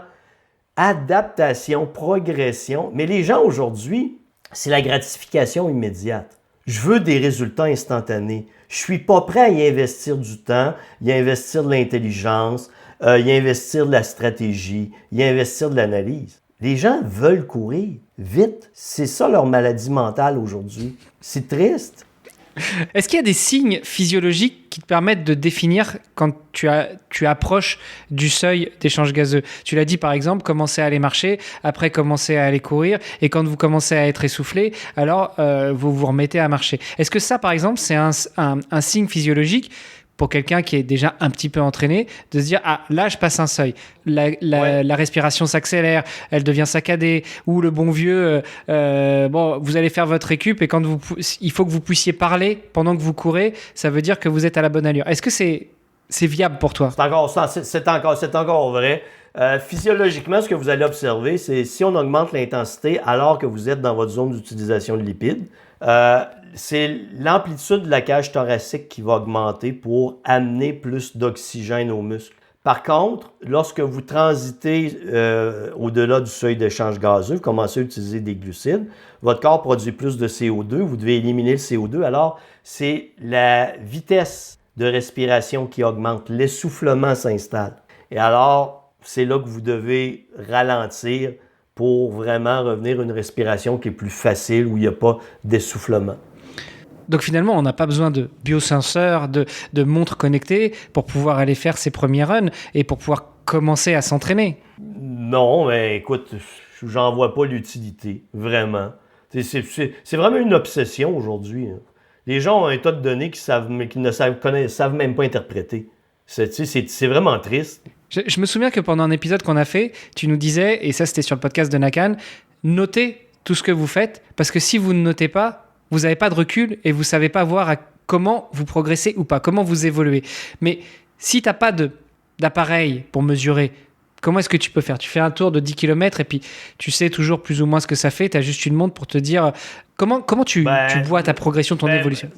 Adaptation, progression. Mais les gens aujourd'hui, c'est la gratification immédiate. Je veux des résultats instantanés. Je suis pas prêt à y investir du temps, y investir de l'intelligence, y investir de la stratégie, y investir de l'analyse. Les gens veulent courir vite. C'est ça leur maladie mentale aujourd'hui. C'est triste. Est-ce qu'il y a des signes physiologiques qui te permettent de définir quand tu approches du seuil d'échange gazeux? Tu l'as dit par exemple, commencer à aller marcher, après commencer à aller courir, et quand vous commencez à être essoufflé, alors vous vous remettez à marcher. Est-ce que ça par exemple c'est un signe physiologique pour quelqu'un qui est déjà un petit peu entraîné, de se dire « Ah, là, je passe un seuil. La respiration s'accélère, elle devient saccadée. » Ou le bon vieux, vous allez faire votre récup et il faut que vous puissiez parler pendant que vous courez, ça veut dire que vous êtes à la bonne allure. Est-ce que c'est viable pour toi? C'est encore vrai. Physiologiquement, ce que vous allez observer, c'est si on augmente l'intensité alors que vous êtes dans votre zone d'utilisation de lipides, c'est l'amplitude de la cage thoracique qui va augmenter pour amener plus d'oxygène aux muscles. Par contre, lorsque vous transitez au-delà du seuil d'échange gazeux, vous commencez à utiliser des glucides, votre corps produit plus de CO2, vous devez éliminer le CO2, alors c'est la vitesse de respiration qui augmente, l'essoufflement s'installe. Et alors, c'est là que vous devez ralentir pour vraiment revenir à une respiration qui est plus facile, où il n'y a pas d'essoufflement. Donc finalement, on n'a pas besoin de biosenseurs, de montres connectées pour pouvoir aller faire ses premiers runs et pour pouvoir commencer à s'entraîner. Non, mais écoute, j'en vois pas l'utilité, vraiment. C'est vraiment une obsession aujourd'hui. Hein. Les gens ont un tas de données qu'ils ne savent même pas interpréter. C'est vraiment triste. Je me souviens que pendant un épisode qu'on a fait, tu nous disais, et ça c'était sur le podcast de Nakan, notez tout ce que vous faites, parce que si vous ne notez pas, vous n'avez pas de recul et vous ne savez pas voir comment vous progressez ou pas, comment vous évoluez. Mais si tu n'as pas d'appareil pour mesurer, comment est-ce que tu peux faire ? Tu fais un tour de 10 km et puis tu sais toujours plus ou moins ce que ça fait, tu as juste une montre pour te dire comment tu vois ta progression, ton évolution.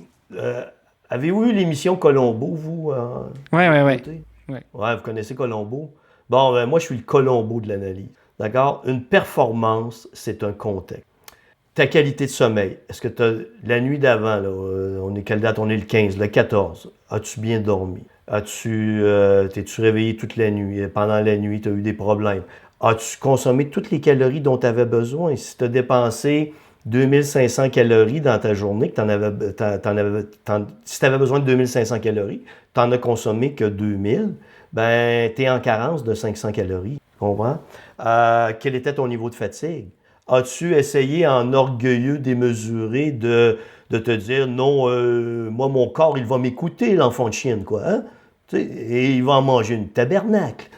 Avez-vous eu l'émission Colombo, vous? Ouais. Ouais, vous connaissez Colombo? Bon, moi, je suis le Colombo de l'analyse. D'accord? Une performance, c'est un contexte. Ta qualité de sommeil. Est-ce que la nuit d'avant, là, on est quelle date? On est le 15, le 14. As-tu bien dormi? T'es-tu réveillé toute la nuit? Pendant la nuit, tu as eu des problèmes. As-tu consommé toutes les calories dont tu avais besoin? Si tu as dépensé 2500 calories dans ta journée, si tu avais besoin de 2500 calories, tu n'en as consommé que 2000, ben, tu es en carence de 500 calories. Tu comprends? Quel était ton niveau de fatigue? As-tu essayé en orgueilleux démesuré de te dire non, moi, mon corps, il va m'écouter, l'enfant de chienne, quoi, hein? Et il va en manger une tabernacle.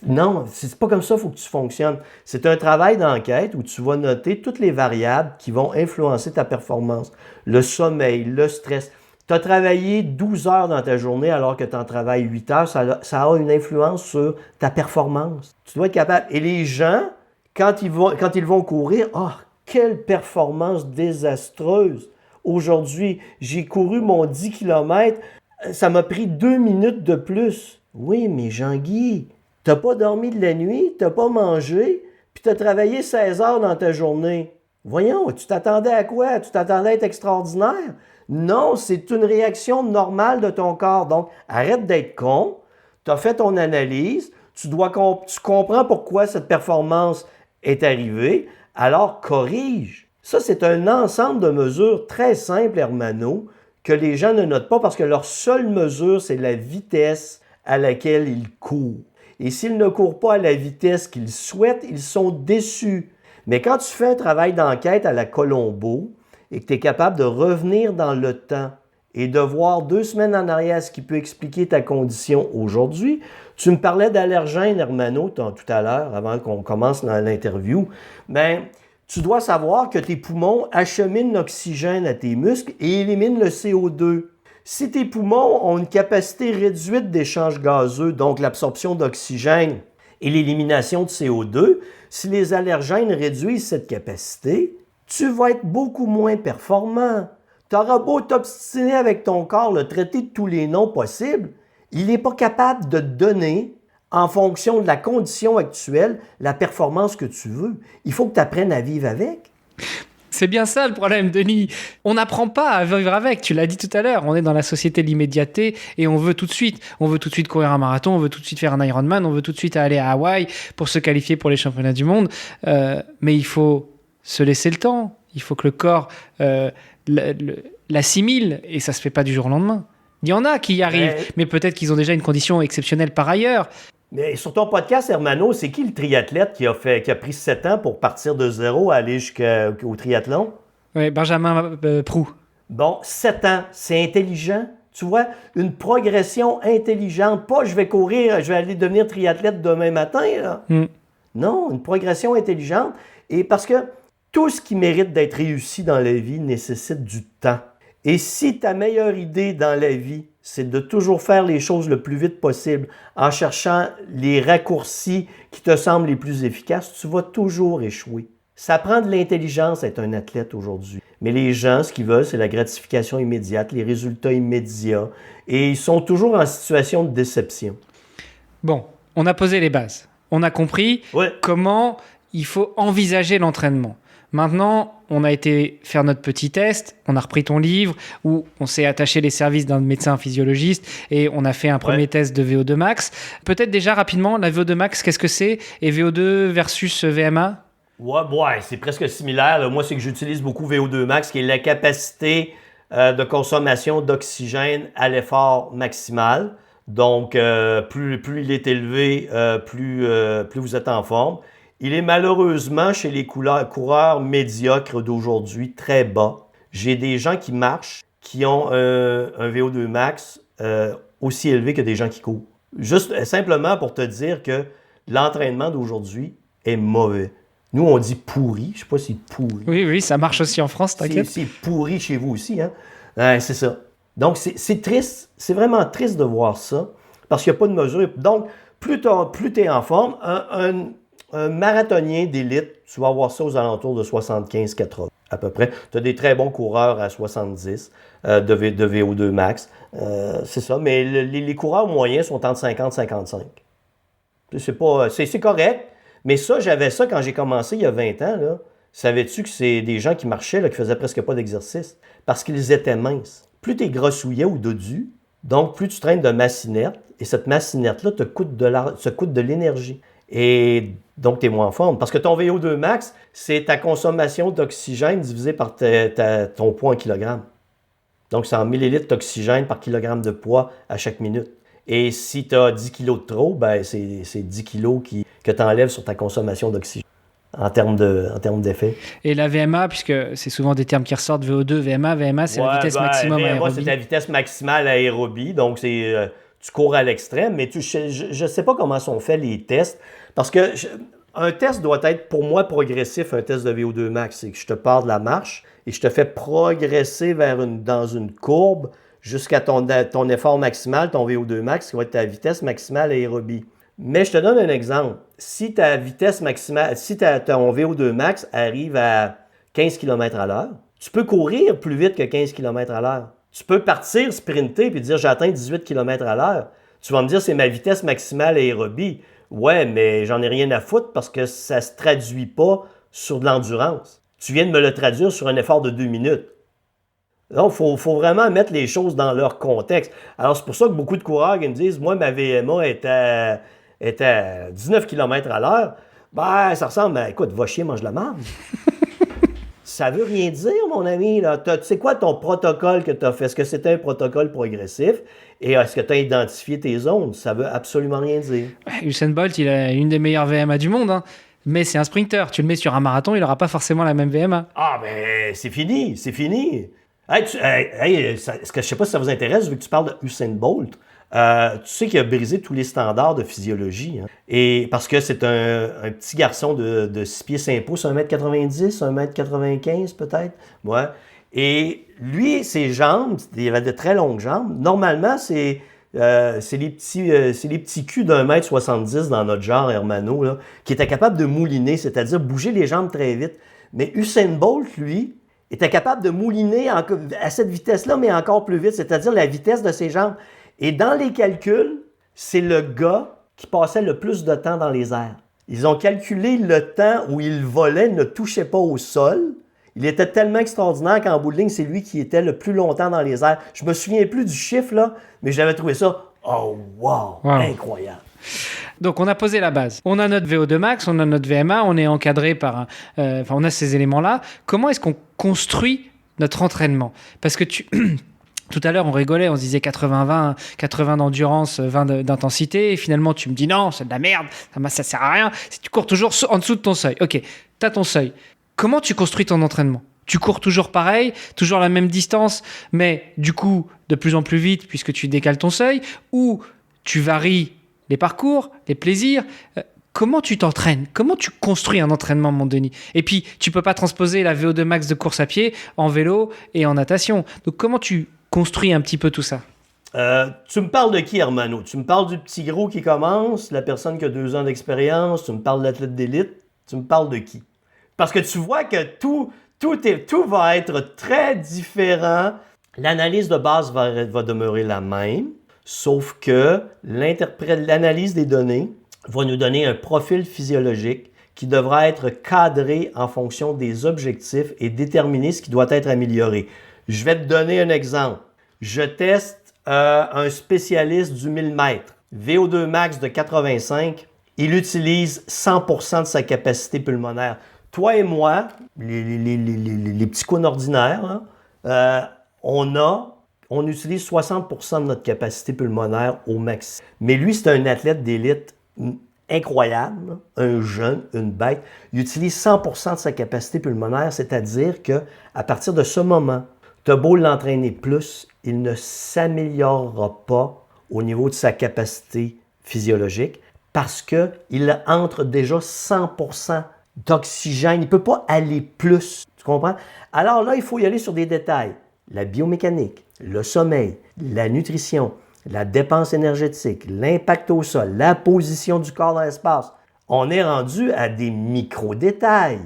Non, c'est pas comme ça qu'il faut que tu fonctionnes. C'est un travail d'enquête où tu vas noter toutes les variables qui vont influencer ta performance. Le sommeil, le stress. Tu as travaillé 12 heures dans ta journée alors que tu en travailles 8 heures, ça a une influence sur ta performance. Tu dois être capable. Et les gens, quand ils vont courir, quelle performance désastreuse! Aujourd'hui, j'ai couru mon 10 km, ça m'a pris 2 minutes de plus. Oui, mais Jean-Guy, t'as pas dormi de la nuit, t'as pas mangé, puis t'as travaillé 16 heures dans ta journée. Voyons, tu t'attendais à quoi? Tu t'attendais à être extraordinaire? Non, c'est une réaction normale de ton corps. Donc, arrête d'être con, t'as fait ton analyse, tu comprends pourquoi cette performance est arrivée, alors corrige. Ça, c'est un ensemble de mesures très simples, Hermano, que les gens ne notent pas parce que leur seule mesure, c'est la vitesse à laquelle ils courent. Et s'ils ne courent pas à la vitesse qu'ils souhaitent, ils sont déçus. Mais quand tu fais un travail d'enquête à la Colombo et que tu es capable de revenir dans le temps et de voir 2 semaines en arrière ce qui peut expliquer ta condition aujourd'hui, tu me parlais d'allergènes, Hermano, tout à l'heure, avant qu'on commence l'interview, bien, tu dois savoir que tes poumons acheminent l'oxygène à tes muscles et éliminent le CO2. Si tes poumons ont une capacité réduite d'échange gazeux, donc l'absorption d'oxygène et l'élimination de CO2, si les allergènes réduisent cette capacité, tu vas être beaucoup moins performant. Tu auras beau t'obstiner avec ton corps, le traiter de tous les noms possibles, il n'est pas capable de te donner, en fonction de la condition actuelle, la performance que tu veux. Il faut que tu apprennes à vivre avec. C'est bien ça le problème, Denis. On n'apprend pas à vivre avec. Tu l'as dit tout à l'heure. On est dans la société de l'immédiateté et on veut tout de suite. On veut tout de suite courir un marathon, on veveut tout de suite faire un Ironman, on veut tout de suite aller à Hawaï pour se qualifier pour les championnats du monde. Mais il faut se laisser le temps. Il faut que le corps l'assimile et ça se fait pas du jour au lendemain. Il y en a qui y arrivent, mais peut-être qu'ils ont déjà une condition exceptionnelle par ailleurs. Mais sur ton podcast, Hermano, c'est qui le triathlète qui a pris 7 ans pour partir de zéro et aller jusqu'au triathlon? Oui, Benjamin Proulx. Bon, 7 ans, c'est intelligent. Tu vois, une progression intelligente. Pas je vais courir, je vais aller devenir triathlète demain matin. Là. Non, une progression intelligente. Et parce que tout ce qui mérite d'être réussi dans la vie nécessite du temps. Et si ta meilleure idée dans la vie, c'est de toujours faire les choses le plus vite possible en cherchant les raccourcis qui te semblent les plus efficaces, tu vas toujours échouer. Ça prend de l'intelligence d'être un athlète aujourd'hui. Mais les gens, ce qu'ils veulent, c'est la gratification immédiate, les résultats immédiats. Et ils sont toujours en situation de déception. Bon, on a posé les bases. On a compris comment il faut envisager l'entraînement. Maintenant, on a été faire notre petit test, on a repris ton livre où on s'est attaché les services d'un médecin physiologiste et on a fait un premier test de VO2 max. Peut-être déjà rapidement, la VO2 max, qu'est-ce que c'est? Et VO2 versus VMA? Ouais, c'est presque similaire. Là. Moi, c'est que j'utilise beaucoup VO2 max, qui est la capacité de consommation d'oxygène à l'effort maximal. Donc, plus il est élevé, plus vous êtes en forme. Il est malheureusement chez les coureurs médiocres d'aujourd'hui très bas. J'ai des gens qui marchent qui ont un VO2 max aussi élevé que des gens qui courent. Juste simplement pour te dire que l'entraînement d'aujourd'hui est mauvais. Nous, on dit pourri. Je ne sais pas si pourri. Oui, ça marche aussi en France, t'inquiète. C'est pourri chez vous aussi, hein? C'est ça. Donc, c'est triste. C'est vraiment triste de voir ça parce qu'il n'y a pas de mesure. Donc, plus tu es en forme, un marathonien d'élite, tu vas avoir ça aux alentours de 75-80 à peu près. Tu as des très bons coureurs à 70 de VO2 max. C'est ça. Mais les coureurs moyens sont entre 50 et 55. C'est correct. Mais ça, j'avais ça quand j'ai commencé il y a 20 ans. Là. Savais-tu que c'est des gens qui marchaient, là, qui faisaient presque pas d'exercice? Parce qu'ils étaient minces. Plus tu es grossouillet ou dodu, donc plus tu traînes de massinette, et cette massinette-là te coûte de l'énergie. Et donc, tu es moins en forme. Parce que ton VO2 max, c'est ta consommation d'oxygène divisée par ton poids en kilogramme. Donc, c'est en millilitres d'oxygène par kilogramme de poids à chaque minute. Et si tu as 10 kilos de trop, ben c'est 10 kilos que tu enlèves sur ta consommation d'oxygène en termes d'effet. Et la VMA, puisque c'est souvent des termes qui ressortent, VO2, VMA, c'est la vitesse maximum aérobie. VMA, c'est la vitesse maximale aérobie. Donc, tu cours à l'extrême, mais je ne sais pas comment sont faits les tests. Parce que un test doit être, pour moi, progressif, un test de VO2 max. C'est que je te pars de la marche et je te fais progresser dans une courbe jusqu'à ton effort maximal, ton VO2 max, qui va être ta vitesse maximale aérobie. Mais je te donne un exemple. Si ta vitesse maximale, si ton VO2 max arrive à 15 km à l'heure, tu peux courir plus vite que 15 km à l'heure. Tu peux partir, sprinter, puis dire j'atteins 18 km à l'heure. Tu vas me dire c'est ma vitesse maximale aérobie. Ouais, mais j'en ai rien à foutre parce que ça ne se traduit pas sur de l'endurance. Tu viens de me le traduire sur un effort de 2 minutes. Donc, il faut vraiment mettre les choses dans leur contexte. Alors, c'est pour ça que beaucoup de coureurs qui me disent, moi, ma VMA est à 19 km à l'heure. Ben, ça ressemble à, écoute, va chier, mange la marde. Ça veut rien dire, mon ami. Là. Tu sais quoi ton protocole que tu as fait? Est-ce que c'était un protocole progressif? Et est-ce que tu as identifié tes zones? Ça veut absolument rien dire. Usain Bolt, il a une des meilleures VMA du monde, hein. Mais c'est un sprinter. Tu le mets sur un marathon, il n'aura pas forcément la même VMA. Ah, ben, c'est fini. Est-ce que je sais pas si ça vous intéresse, vu que tu parles de Usain Bolt. Tu sais qu'il a brisé tous les standards de physiologie. Hein. Et parce que c'est un petit garçon de 6 pieds 5 pouces, 1m90, 1m95 peut-être. Ouais. Et lui, ses jambes, il avait de très longues jambes. Normalement, c'est les petits culs d'1m70 dans notre genre hermano, là, qui étaient capables de mouliner, c'est-à-dire bouger les jambes très vite. Mais Usain Bolt, lui, était capable de mouliner à cette vitesse-là, mais encore plus vite, c'est-à-dire la vitesse de ses jambes. Et dans les calculs, c'est le gars qui passait le plus de temps dans les airs. Ils ont calculé le temps où il volait, ne touchait pas au sol. Il était tellement extraordinaire qu'en bout de ligne, c'est lui qui était le plus longtemps dans les airs. Je me souviens plus du chiffre, là, mais j'avais trouvé ça, wow, incroyable. Donc, on a posé la base. On a notre VO2 max, on a notre VMA, on est encadré par... on a ces éléments-là. Comment est-ce qu'on construit notre entraînement? Parce que tout à l'heure, on rigolait, on se disait 80-20, 80 d'endurance, 20 d'intensité. Et finalement, tu me dis non, c'est de la merde, ça sert à rien. Si tu cours toujours en dessous de ton seuil. Ok, tu as ton seuil. Comment tu construis ton entraînement? Tu cours toujours pareil, toujours la même distance, mais du coup, de plus en plus vite puisque tu décales ton seuil, ou tu varies les parcours, les plaisirs. Comment tu t'entraînes? Comment tu construis un entraînement, mon Denis? Et puis, tu peux pas transposer la VO2 max de course à pied en vélo et en natation. Donc, comment tu construis un petit peu tout ça? Tu me parles de qui, Hermano? Tu me parles du petit gros qui commence, la personne qui a 2 ans d'expérience, tu me parles de l'athlète d'élite, tu me parles de qui? Parce que tu vois que tout va être très différent. L'analyse de base va demeurer la même, sauf que l'analyse des données va nous donner un profil physiologique qui devra être cadré en fonction des objectifs et déterminer ce qui doit être amélioré. Je vais te donner un exemple. Je teste un spécialiste du 1000 mètres, VO2 max de 85. Il utilise 100% de sa capacité pulmonaire. Toi et moi, les petits cons ordinaires, hein, on utilise 60% de notre capacité pulmonaire au max. Mais lui, c'est un athlète d'élite incroyable, un jeune, une bête. Il utilise 100% de sa capacité pulmonaire, c'est-à-dire qu'à partir de ce moment, tu as beau l'entraîner plus, il ne s'améliorera pas au niveau de sa capacité physiologique parce qu'il entre déjà 100% d'oxygène. Il ne peut pas aller plus, tu comprends? Alors là, il faut y aller sur des détails. La biomécanique, le sommeil, la nutrition, la dépense énergétique, l'impact au sol, la position du corps dans l'espace. On est rendu à des micro-détails.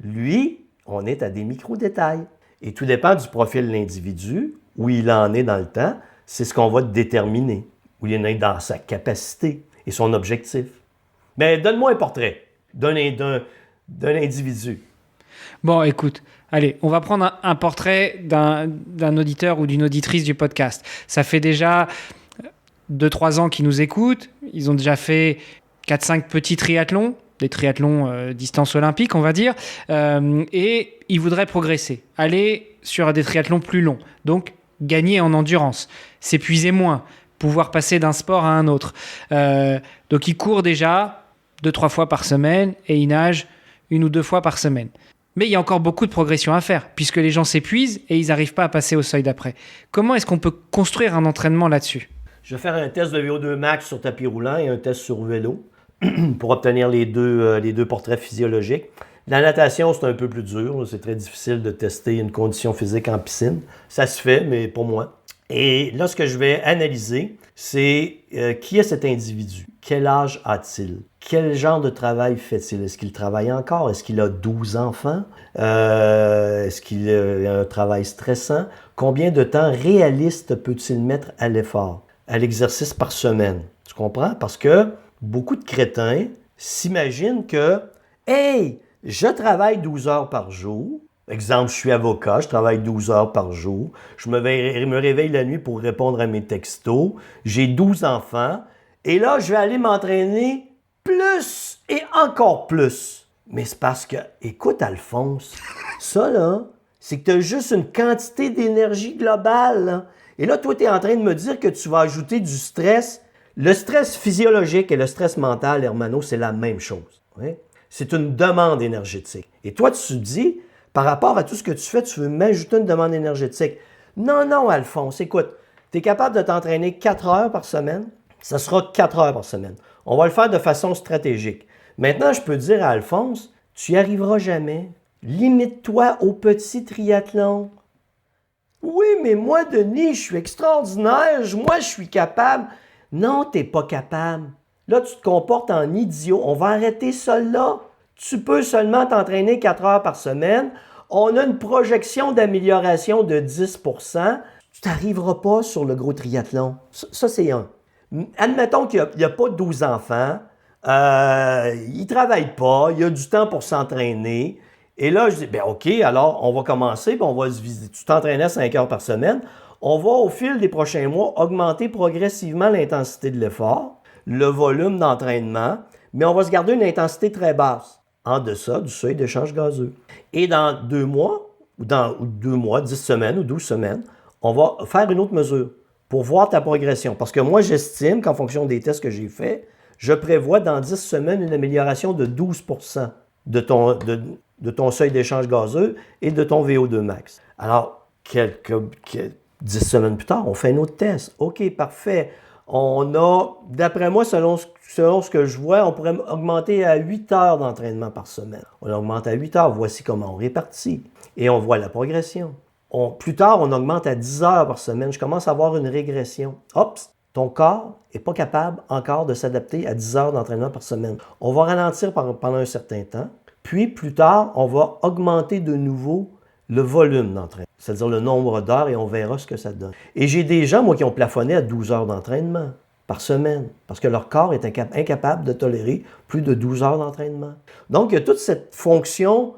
Lui, on est à des micro-détails. Et tout dépend du profil de l'individu, où il en est dans le temps, c'est ce qu'on va déterminer, où il en est dans sa capacité et son objectif. Mais donne-moi un portrait d'un individu. Bon, écoute, allez, on va prendre un portrait d'un auditeur ou d'une auditrice du podcast. Ça fait déjà 2-3 ans qu'ils nous écoutent. Ils ont déjà fait 4-5 petits triathlons, des triathlons distance olympique, on va dire. Et ils voudraient progresser, aller sur des triathlons plus longs. Donc, gagner en endurance, s'épuiser moins, pouvoir passer d'un sport à un autre. Donc, ils courent déjà 2-3 fois par semaine et ils nagent 1 ou 2 fois par semaine. Mais il y a encore beaucoup de progression à faire, puisque les gens s'épuisent et ils n'arrivent pas à passer au seuil d'après. Comment est-ce qu'on peut construire un entraînement là-dessus? Je vais faire un test de VO2 max sur tapis roulant et un test sur vélo pour obtenir les deux portraits physiologiques. La natation, c'est un peu plus dur. C'est très difficile de tester une condition physique en piscine. Ça se fait, mais pas moi. Et là, ce que je vais analyser, c'est qui est cet individu? Quel âge a-t-il? Quel genre de travail fait-il? Est-ce qu'il travaille encore? Est-ce qu'il a 12 enfants? Est-ce qu'il a un travail stressant? Combien de temps réaliste peut-il mettre à l'effort, à l'exercice par semaine? Tu comprends? Parce que beaucoup de crétins s'imaginent que « Hey, je travaille 12 heures par jour. » Exemple, je suis avocat, je travaille 12 heures par jour. Je me réveille la nuit pour répondre à mes textos. J'ai 12 enfants. Et là, je vais aller m'entraîner plus et encore plus. Mais c'est parce que, écoute Alphonse, ça là, c'est que tu as juste une quantité d'énergie globale. Là. Et là, toi, tu es en train de me dire que tu vas ajouter du stress. Le stress physiologique et le stress mental, Hermano, c'est la même chose. Oui? C'est une demande énergétique. Et toi, tu te dis, par rapport à tout ce que tu fais, tu veux m'ajouter une demande énergétique. Non, non, Alphonse, écoute, tu es capable de t'entraîner 4 heures par semaine. Ça sera 4 heures par semaine. On va le faire de façon stratégique. Maintenant, je peux dire à Alphonse, tu n'y arriveras jamais. Limite-toi au petit triathlon. Oui, mais moi, Denis, je suis extraordinaire. Moi, je suis capable. Non, tu n'es pas capable. Là, tu te comportes en idiot. On va arrêter ça là. Tu peux seulement t'entraîner 4 heures par semaine. On a une projection d'amélioration de 10%. Tu n'arriveras pas sur le gros triathlon. Ça, c'est un. Admettons qu'il n'y a pas 12 enfants. Il ne travaille pas. Il a du temps pour s'entraîner. Et là, je dis, bien OK, alors on va commencer. On va se visiter. Tu t'entraînais 5 heures par semaine. On va, au fil des prochains mois, augmenter progressivement l'intensité de l'effort, le volume d'entraînement, mais on va se garder une intensité très basse, en deçà du seuil d'échange gazeux. Et dans 2 mois, ou dans 2 mois, 10 semaines ou 12 semaines, on va faire une autre mesure pour voir ta progression. Parce que moi, j'estime qu'en fonction des tests que j'ai faits, je prévois dans 10 semaines une amélioration de 12% de ton seuil d'échange gazeux et de ton VO2 max. Alors, 10 semaines plus tard, on fait un autre test. OK, parfait. On a, d'après moi, selon ce que je vois, on pourrait augmenter à 8 heures d'entraînement par semaine. On augmente à 8 heures. Voici comment on répartit. Et on voit la progression. Plus tard, on augmente à 10 heures par semaine. Je commence à avoir une régression. Oups, ton corps n'est pas capable encore de s'adapter à 10 heures d'entraînement par semaine. On va ralentir pendant un certain temps. Puis, plus tard, on va augmenter de nouveau le volume d'entraînement, c'est-à-dire le nombre d'heures, et on verra ce que ça donne. Et j'ai des gens, moi, qui ont plafonné à 12 heures d'entraînement par semaine, parce que leur corps est incapable de tolérer plus de 12 heures d'entraînement. Donc, il y a toute cette fonction,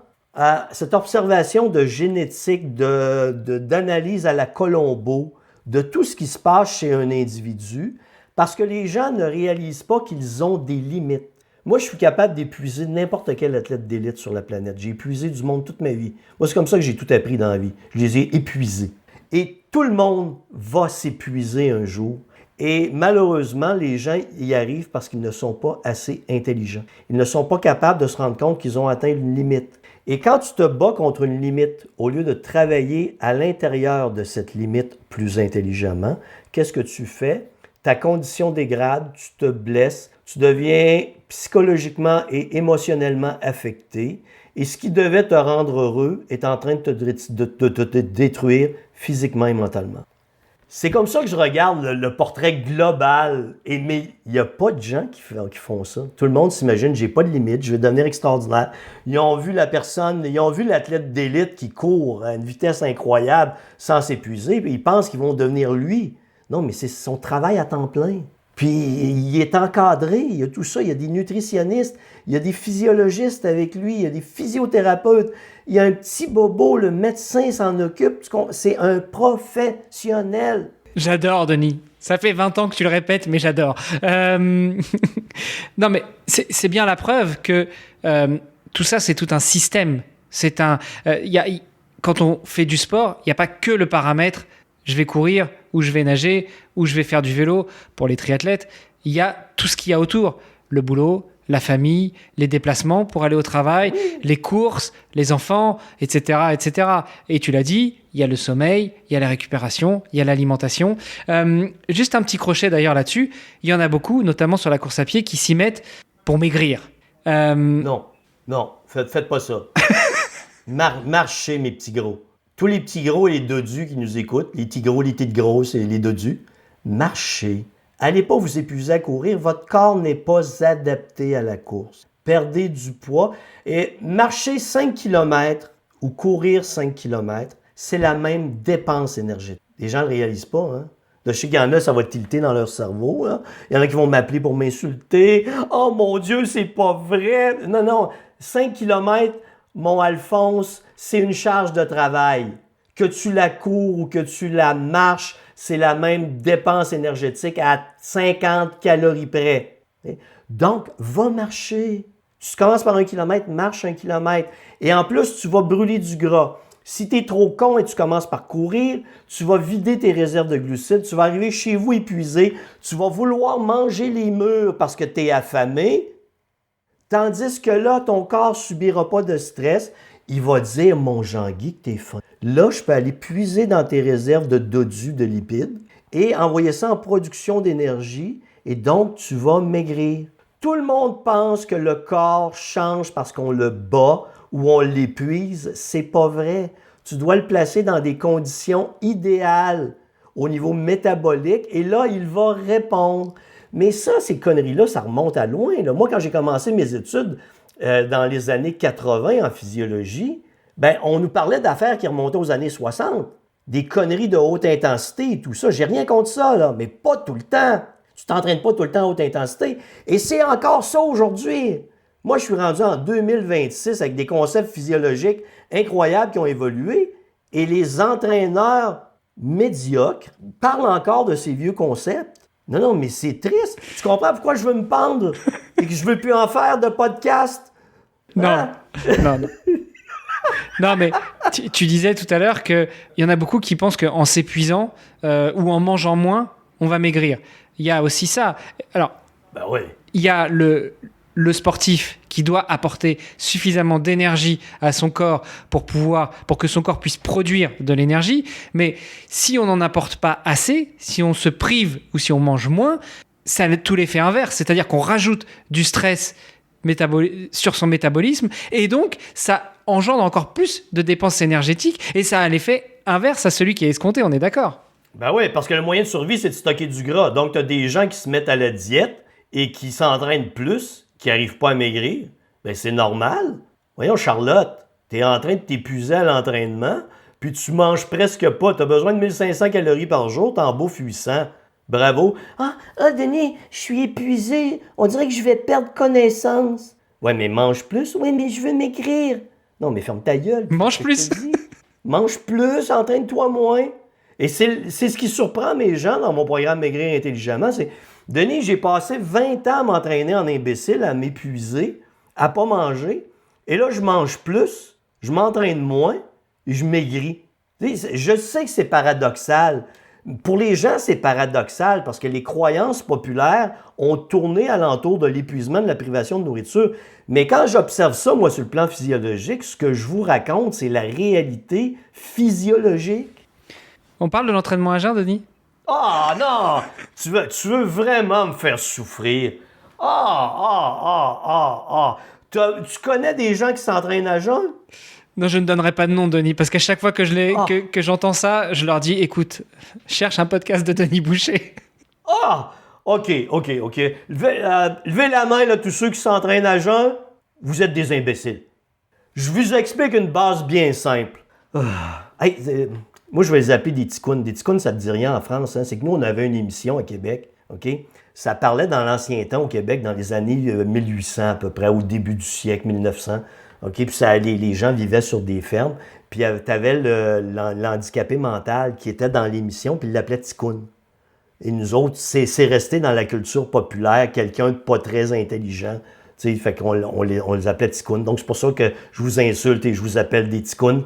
cette observation de génétique, d'analyse à la Colombo, de tout ce qui se passe chez un individu, parce que les gens ne réalisent pas qu'ils ont des limites. Moi, je suis capable d'épuiser n'importe quel athlète d'élite sur la planète. J'ai épuisé du monde toute ma vie. Moi, c'est comme ça que j'ai tout appris dans la vie. Je les ai épuisés. Et tout le monde va s'épuiser un jour. Et malheureusement, les gens y arrivent parce qu'ils ne sont pas assez intelligents. Ils ne sont pas capables de se rendre compte qu'ils ont atteint une limite. Et quand tu te bats contre une limite, au lieu de travailler à l'intérieur de cette limite plus intelligemment, qu'est-ce que tu fais? Ta condition dégrade, tu te blesses, tu deviens psychologiquement et émotionnellement affecté. Et ce qui devait te rendre heureux est en train de te détruire physiquement et mentalement. C'est comme ça que je regarde le portrait global. Mais il n'y a pas de gens qui font ça. Tout le monde s'imagine, j'ai pas de limite, je vais devenir extraordinaire. Ils ont vu l'athlète d'élite qui court à une vitesse incroyable sans s'épuiser, puis ils pensent qu'ils vont devenir lui. Non, mais c'est son travail à temps plein. Puis il est encadré, il y a tout ça, il y a des nutritionnistes, il y a des physiologistes avec lui, il y a des physiothérapeutes, il y a un petit bobo, le médecin s'en occupe, c'est un professionnel. J'adore, Denis. Ça fait 20 ans que tu le répètes, mais j'adore. Non, mais c'est bien la preuve que tout ça, c'est tout un système. Quand on fait du sport, il n'y a pas que le paramètre je vais courir, ou je vais nager, ou je vais faire du vélo pour les triathlètes. Il y a tout ce qu'il y a autour. Le boulot, la famille, les déplacements pour aller au travail, les courses, les enfants, etc., etc. Et tu l'as dit, il y a le sommeil, il y a la récupération, il y a l'alimentation. Juste un petit crochet d'ailleurs là-dessus. Il y en a beaucoup, notamment sur la course à pied, qui s'y mettent pour maigrir. Non, faites pas ça. Marchez, mes petits gros. Tous les petits gros et les dodus qui nous écoutent, les petits gros, les petites grosses et les dodus, marchez. Allez pas vous épuiser à courir. Votre corps n'est pas adapté à la course. Perdez du poids. Et marcher 5 km ou courir 5 km, c'est la même dépense énergétique. Les gens ne le réalisent pas. Hein? Je sais qu'il y en a, ça va tilter dans leur cerveau. Hein? Il y en a qui vont m'appeler pour m'insulter. « Oh mon Dieu, c'est pas vrai! » Non, 5 km, mon Alphonse, c'est une charge de travail. Que tu la cours ou que tu la marches, c'est la même dépense énergétique à 50 calories près. Donc, va marcher. Tu commences par 1 km, marche 1 km. Et en plus, tu vas brûler du gras. Si tu es trop con et tu commences par courir, tu vas vider tes réserves de glucides, tu vas arriver chez vous épuisé, tu vas vouloir manger les murs parce que tu es affamé, tandis que là, ton corps ne subira pas de stress. Il va dire, mon Jean-Guy, que t'es faim. Là, je peux aller puiser dans tes réserves de dodus, de lipides, et envoyer ça en production d'énergie, et donc tu vas maigrir. Tout le monde pense que le corps change parce qu'on le bat ou on l'épuise. C'est pas vrai. Tu dois le placer dans des conditions idéales au niveau métabolique, et là, il va répondre. Mais ça, ces conneries-là, ça remonte à loin. Là. Moi, quand j'ai commencé mes études, dans les années 80 en physiologie, on nous parlait d'affaires qui remontaient aux années 60. Des conneries de haute intensité et tout ça. J'ai rien contre ça, là, mais pas tout le temps. Tu t'entraînes pas tout le temps à haute intensité. Et c'est encore ça aujourd'hui. Moi, je suis rendu en 2026 avec des concepts physiologiques incroyables qui ont évolué. Et les entraîneurs médiocres parlent encore de ces vieux concepts. Non, mais c'est triste. Tu comprends pourquoi je veux me pendre et que je veux plus en faire de podcast? Non. Non, mais tu disais tout à l'heure qu'il y en a beaucoup qui pensent qu'en s'épuisant ou en mangeant moins, on va maigrir. Il y a aussi ça. Alors, il y a le sportif qui doit apporter suffisamment d'énergie à son corps pour que son corps puisse produire de l'énergie. Mais si on n'en apporte pas assez, si on se prive ou si on mange moins, ça a tout l'effet inverse. C'est-à-dire qu'on rajoute du stress sur son métabolisme et donc ça engendre encore plus de dépenses énergétiques et ça a l'effet inverse à celui qui est escompté, on est d'accord? Oui, parce que le moyen de survie, c'est de stocker du gras. Donc, tu as des gens qui se mettent à la diète et qui s'entraînent plus, qui n'arrivent pas à maigrir. C'est normal. Voyons, Charlotte, tu es en train de t'épuiser à l'entraînement, puis tu manges presque pas. Tu as besoin de 1500 calories par jour, tu en bouffes 800. Bravo. Denis, je suis épuisé. On dirait que je vais perdre connaissance. Ouais, mais mange plus. Ouais, mais je veux maigrir. Non, mais ferme ta gueule. Mange plus. Mange plus, entraîne-toi moins. Et c'est ce qui surprend mes gens dans mon programme Maigrir intelligemment. C'est, Denis, j'ai passé 20 ans à m'entraîner en imbécile, à m'épuiser, à pas manger. Et là, je mange plus, je m'entraîne moins, et je maigris. Je sais que c'est paradoxal. Pour les gens, c'est paradoxal parce que les croyances populaires ont tourné alentour de l'épuisement, de la privation de nourriture. Mais quand j'observe ça, moi, sur le plan physiologique, ce que je vous raconte, c'est la réalité physiologique. On parle de l'entraînement à jeun, Denis? Ah non! Tu veux vraiment me faire souffrir? Tu connais des gens qui s'entraînent à jeun? Non, je ne donnerai pas de nom, Denis, parce qu'à chaque fois que j'entends ça, je leur dis, écoute, cherche un podcast de Denis Boucher. OK. Levez la main, là, tous ceux qui s'entraînent à jeun. Vous êtes des imbéciles. Je vous explique une base bien simple. Moi, je vais les appeler des ticounes. Des ticounes, ça ne te dit rien en France. Hein? C'est que nous, on avait une émission à Québec. OK? Ça parlait dans l'ancien temps au Québec, dans les années 1800 à peu près, au début du siècle 1900. OK? Puis les gens vivaient sur des fermes. Puis tu avais l'handicapé mental qui était dans l'émission, puis il l'appelait ticoune. Et nous autres, c'est resté dans la culture populaire, quelqu'un de pas très intelligent. T'sais, fait qu'on on les appelait ticounes. Donc, c'est pour ça que je vous insulte et je vous appelle des ticounes.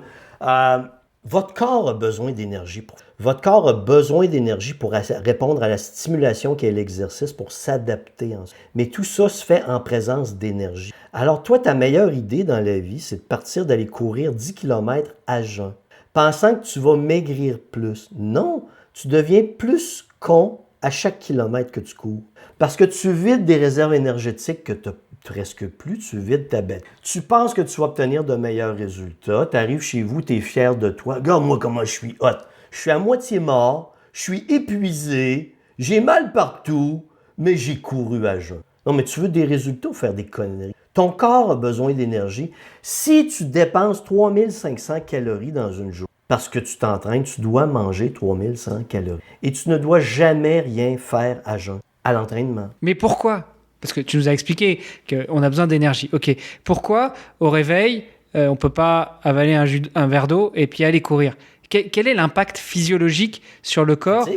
Votre corps a besoin d'énergie. Votre corps a besoin d'énergie pour répondre à la stimulation qu'est l'exercice, pour s'adapter. Mais tout ça se fait en présence d'énergie. Alors, toi, ta meilleure idée dans la vie, c'est de partir d'aller courir 10 km à jeun, pensant que tu vas maigrir plus. Non, tu deviens plus con à chaque kilomètre que tu cours. Parce que tu vides des réserves énergétiques que tu n'as presque plus, tu vides ta bête. Tu penses que tu vas obtenir de meilleurs résultats, tu arrives chez vous, tu es fier de toi. Regarde-moi comment je suis hot. Je suis à moitié mort, je suis épuisé, j'ai mal partout, mais j'ai couru à jeun. Non, mais tu veux des résultats ou faire des conneries? Ton corps a besoin d'énergie. Si tu dépenses 3500 calories dans une journée, parce que tu t'entraînes, tu dois manger 3100 calories. Et tu ne dois jamais rien faire à jeun, à l'entraînement. Mais pourquoi? Parce que tu nous as expliqué qu'on a besoin d'énergie. OK. Pourquoi, au réveil, on ne peut pas avaler un verre d'eau et puis aller courir? Quel est l'impact physiologique sur le corps?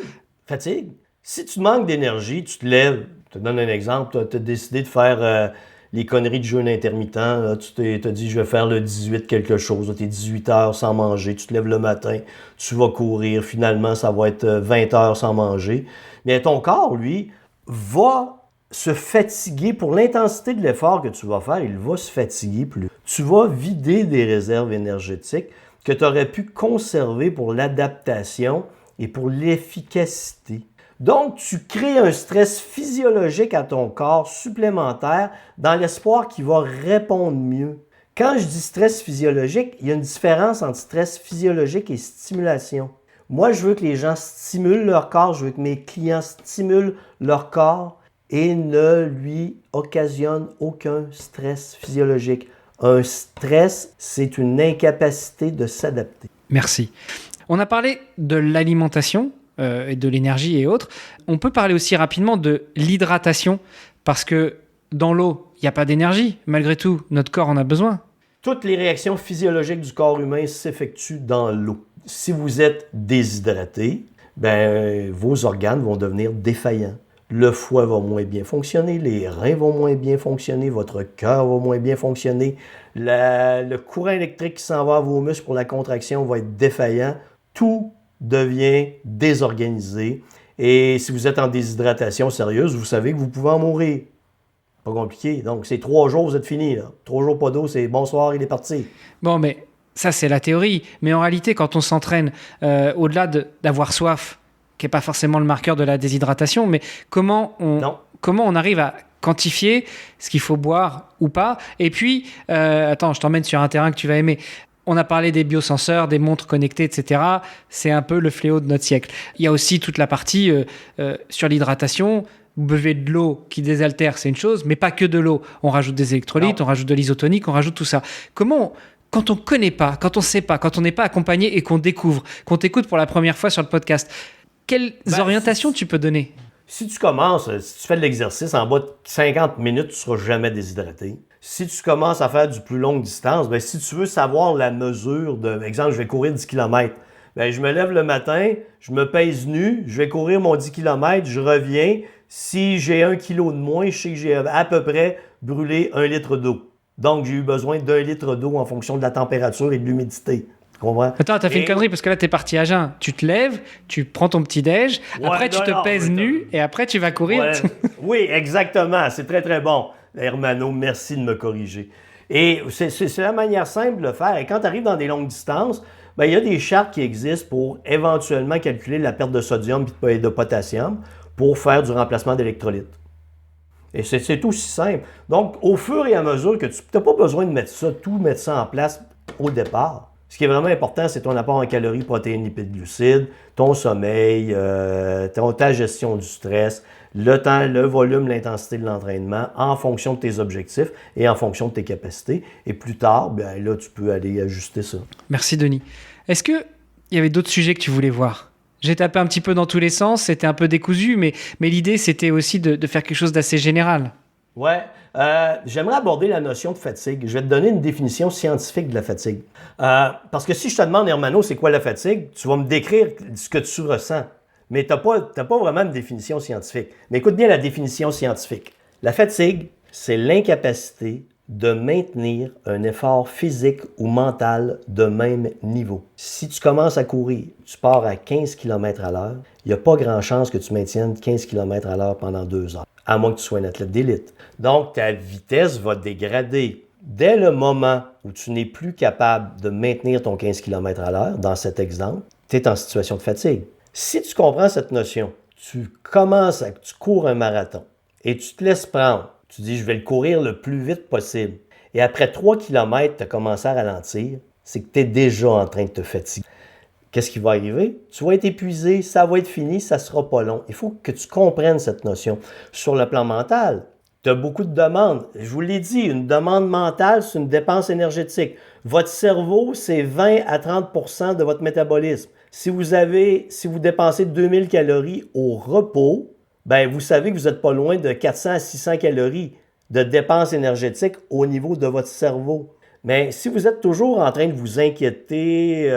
Fatigue. Si tu manques d'énergie, tu te lèves. Je te donne un exemple. Tu as décidé de faire les conneries de jeûne intermittent. Là, tu t'as dit, je vais faire le 18 quelque chose. Tu es 18 heures sans manger. Tu te lèves le matin. Tu vas courir. Finalement, ça va être 20 heures sans manger. Mais ton corps, lui, va se fatiguer pour l'intensité de l'effort que tu vas faire. Il va se fatiguer plus. Tu vas vider des réserves énergétiques que tu aurais pu conserver pour l'adaptation et pour l'efficacité. Donc, tu crées un stress physiologique à ton corps supplémentaire dans l'espoir qu'il va répondre mieux. Quand je dis stress physiologique, il y a une différence entre stress physiologique et stimulation. Moi, je veux que les gens stimulent leur corps, je veux que mes clients stimulent leur corps et ne lui occasionnent aucun stress physiologique. Un stress, c'est une incapacité de s'adapter. Merci. On a parlé de l'alimentation, et de l'énergie et autres. On peut parler aussi rapidement de l'hydratation, parce que dans l'eau, il n'y a pas d'énergie. Malgré tout, notre corps en a besoin. Toutes les réactions physiologiques du corps humain s'effectuent dans l'eau. Si vous êtes déshydraté, vos organes vont devenir défaillants. Le foie va moins bien fonctionner, les reins vont moins bien fonctionner, votre cœur va moins bien fonctionner, le courant électrique qui s'en va à vos muscles pour la contraction va être défaillant. Tout devient désorganisé. Et si vous êtes en déshydratation sérieuse, vous savez que vous pouvez en mourir. Pas compliqué. Donc, c'est 3 jours, vous êtes fini. 3 jours pas d'eau, c'est bonsoir, il est parti. Bon, mais ça, c'est la théorie. Mais en réalité, quand on s'entraîne, au-delà d'avoir soif, qui n'est pas forcément le marqueur de la déshydratation, mais comment on arrive à quantifier ce qu'il faut boire ou pas? Et puis, attends, je t'emmène sur un terrain que tu vas aimer. On a parlé des biosenseurs, des montres connectées, etc. C'est un peu le fléau de notre siècle. Il y a aussi toute la partie sur l'hydratation. Vous buvez de l'eau qui désaltère, c'est une chose, mais pas que de l'eau. On rajoute des électrolytes, on rajoute de l'isotonique, on rajoute tout ça. Comment, quand on ne connaît pas, quand on ne sait pas, quand on n'est pas accompagné et qu'on découvre, qu'on t'écoute pour la première fois sur le podcast, quelles orientations tu peux donner? Si tu commences, si tu fais de l'exercice en bas de 50 minutes, tu ne seras jamais déshydraté. Si tu commences à faire du plus longue distance, si tu veux savoir la mesure de, exemple, je vais courir 10 km, je me lève le matin, je me pèse nu, je vais courir mon 10 km, je reviens. Si j'ai 1 kilo de moins, je sais que j'ai à peu près brûlé 1 litre d'eau. Donc, j'ai eu besoin d'1 litre d'eau en fonction de la température et de l'humidité. Tu comprends? Attends, t'as fait une connerie parce que là, t'es parti à jeun. Tu te lèves, tu prends ton petit-déj, après tu te pèses nu et après tu vas courir. Ouais. Oui, exactement. C'est très, très bon. Hermano, merci de me corriger. Et c'est la manière simple de le faire. Et quand tu arrives dans des longues distances, il y a des chartes qui existent pour éventuellement calculer la perte de sodium et de potassium pour faire du remplacement d'électrolytes. Et c'est aussi simple. Donc, au fur et à mesure que tu n'as pas besoin de mettre ça en place au départ. Ce qui est vraiment important, c'est ton apport en calories, protéines, lipides, glucides, ton sommeil, ta gestion du stress, le temps, le volume, l'intensité de l'entraînement en fonction de tes objectifs et en fonction de tes capacités. Et plus tard, là, tu peux aller ajuster ça. Merci, Denis. Est-ce qu'il y avait d'autres sujets que tu voulais voir? J'ai tapé un petit peu dans tous les sens, c'était un peu décousu, mais l'idée, c'était aussi de faire quelque chose d'assez général. Ouais. J'aimerais aborder la notion de fatigue. Je vais te donner une définition scientifique de la fatigue. Parce que si je te demande, Hermano, c'est quoi la fatigue, tu vas me décrire ce que tu ressens. Mais tu n'as pas vraiment une définition scientifique. Mais écoute bien la définition scientifique. La fatigue, c'est l'incapacité de maintenir un effort physique ou mental de même niveau. Si tu commences à courir, tu pars à 15 km à l'heure, il n'y a pas grand chance que tu maintiennes 15 km à l'heure pendant 2 heures, à moins que tu sois un athlète d'élite. Donc, ta vitesse va dégrader. Dès le moment où tu n'es plus capable de maintenir ton 15 km à l'heure, dans cet exemple, tu es en situation de fatigue. Si tu comprends cette notion, tu cours un marathon et tu te laisses prendre. Tu dis, je vais le courir le plus vite possible. Et après 3 km, tu as commencé à ralentir, c'est que tu es déjà en train de te fatiguer. Qu'est-ce qui va arriver? Tu vas être épuisé, ça va être fini, ça ne sera pas long. Il faut que tu comprennes cette notion. Sur le plan mental, tu as beaucoup de demandes. Je vous l'ai dit, une demande mentale, c'est une dépense énergétique. Votre cerveau, c'est 20 à 30 % de votre métabolisme. Si vous dépensez 2000 calories au repos, vous savez que vous n'êtes pas loin de 400 à 600 calories de dépenses énergétiques au niveau de votre cerveau. Mais si vous êtes toujours en train de vous inquiéter,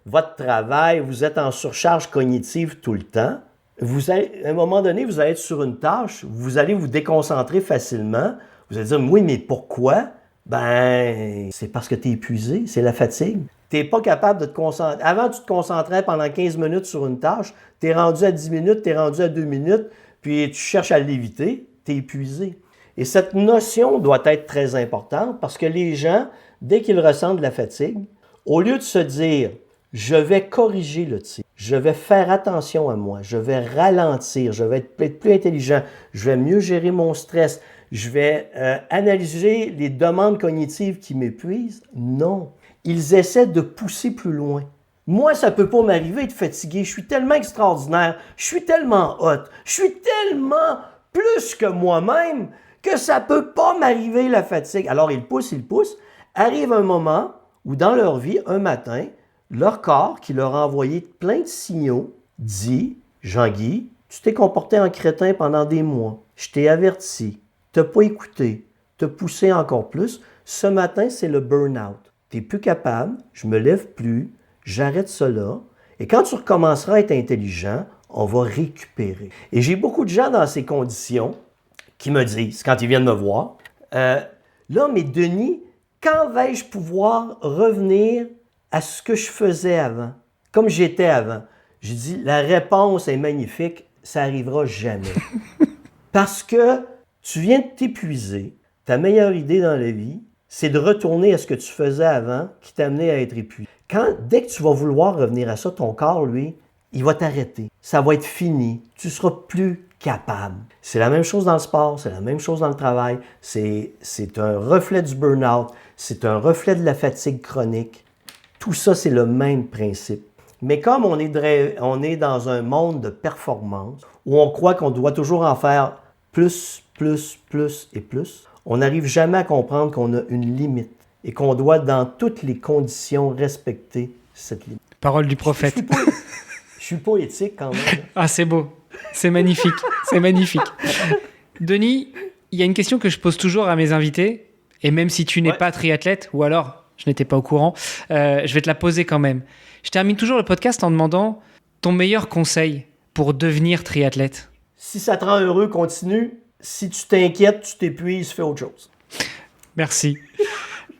votre travail, vous êtes en surcharge cognitive tout le temps, à un moment donné, vous allez être sur une tâche, vous allez vous déconcentrer facilement. Vous allez dire, oui, mais pourquoi? C'est parce que tu es épuisé, c'est la fatigue. Tu n'es pas capable de te concentrer. Avant, tu te concentrais pendant 15 minutes sur une tâche, tu es rendu à 10 minutes, tu es rendu à 2 minutes, puis tu cherches à l'éviter, tu es épuisé. Et cette notion doit être très importante parce que les gens, dès qu'ils ressentent de la fatigue, au lieu de se dire « je vais corriger le tir, je vais faire attention à moi, je vais ralentir, je vais être plus intelligent, je vais mieux gérer mon stress, je vais analyser les demandes cognitives qui m'épuisent », non. Ils essaient de pousser plus loin. Moi, ça ne peut pas m'arriver de fatiguer. Je suis tellement extraordinaire, je suis tellement hot, je suis tellement plus que moi-même que ça ne peut pas m'arriver la fatigue. Alors, ils poussent. Arrive un moment où dans leur vie, un matin, leur corps, qui leur a envoyé plein de signaux, dit « Jean-Guy, tu t'es comporté en crétin pendant des mois. Je t'ai averti. Tu n'as pas écouté. Tu as poussé encore plus. Ce matin, c'est le burn-out. Tu n'es plus capable, je me lève plus, j'arrête cela. Et quand tu recommenceras à être intelligent, on va récupérer. » Et j'ai beaucoup de gens dans ces conditions qui me disent, quand ils viennent me voir, là, mais Denis, quand vais-je pouvoir revenir à ce que je faisais avant, comme j'étais avant? J'ai dit, la réponse est magnifique, ça n'arrivera jamais. Parce que tu viens de t'épuiser. Ta meilleure idée dans la vie, c'est de retourner à ce que tu faisais avant qui t'a amené à être épuisé. Dès que tu vas vouloir revenir à ça, ton corps, lui, il va t'arrêter. Ça va être fini. Tu ne seras plus capable. C'est la même chose dans le sport, c'est la même chose dans le travail. C'est un reflet du burn-out, c'est un reflet de la fatigue chronique. Tout ça, c'est le même principe. Mais comme on est dans un monde de performance, où on croit qu'on doit toujours en faire plus et plus, on n'arrive jamais à comprendre qu'on a une limite et qu'on doit, dans toutes les conditions, respecter cette limite. Parole du prophète. Je Je suis poétique quand même. Ah, c'est beau. C'est magnifique. C'est magnifique. Denis, il y a une question que je pose toujours à mes invités, et même si tu n'es pas triathlète, ou alors je n'étais pas au courant, je vais te la poser quand même. Je termine toujours le podcast en demandant ton meilleur conseil pour devenir triathlète. Si ça te rend heureux, continue. Si tu t'inquiètes, tu t'épuises, fais autre chose. Merci.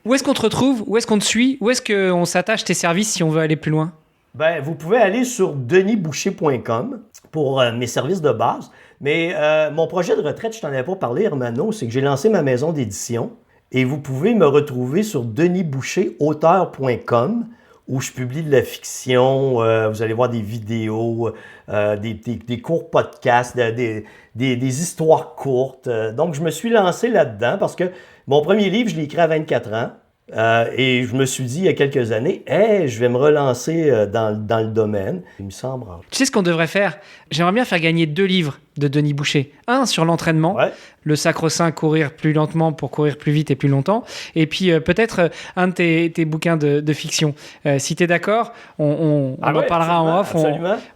Où est-ce qu'on te retrouve? Où est-ce qu'on te suit? Où est-ce qu'on s'attache tes services si on veut aller plus loin? Ben, vous pouvez aller sur denisboucher.com pour mes services de base. Mais mon projet de retraite, je t'en avais pas parlé, Hermano, c'est que j'ai lancé ma maison d'édition. Et vous pouvez me retrouver sur denisboucherauteur.com où je publie de la fiction. Vous allez voir des vidéos, des courts podcasts, des histoires courtes. Donc, je me suis lancé là-dedans parce que mon premier livre, je l'ai écrit à 24 ans. Et je me suis dit il y a quelques années, hey, je vais me relancer dans le domaine. Il me semble. Tu sais ce qu'on devrait faire? J'aimerais bien faire gagner 2 livres de Denis Boucher. Un sur l'entraînement, le sacro-saint courir plus lentement pour courir plus vite et plus longtemps. Et puis peut-être un de tes bouquins de fiction. Si tu es d'accord, on en parlera en off.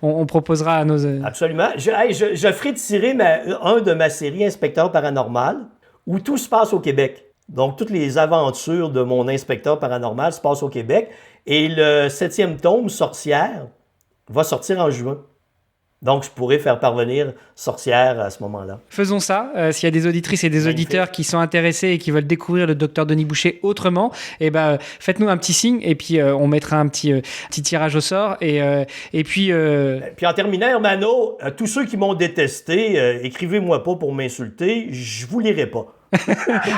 On proposera à nos... Absolument. Je ferai tirer un de ma série Inspecteur paranormal où tout se passe au Québec. Donc, toutes les aventures de mon inspecteur paranormal se passent au Québec. Et le 7e tome, Sorcière, va sortir en juin. Donc, je pourrais faire parvenir Sorcière à ce moment-là. Faisons ça. S'il y a des auditrices et des auditeurs qui sont intéressés et qui veulent découvrir le docteur Denis Boucher autrement, faites-nous un petit signe et puis on mettra un petit tirage au sort. Et puis... Puis en terminant, Hermano, tous ceux qui m'ont détesté, écrivez-moi pas pour m'insulter, je vous lirai pas.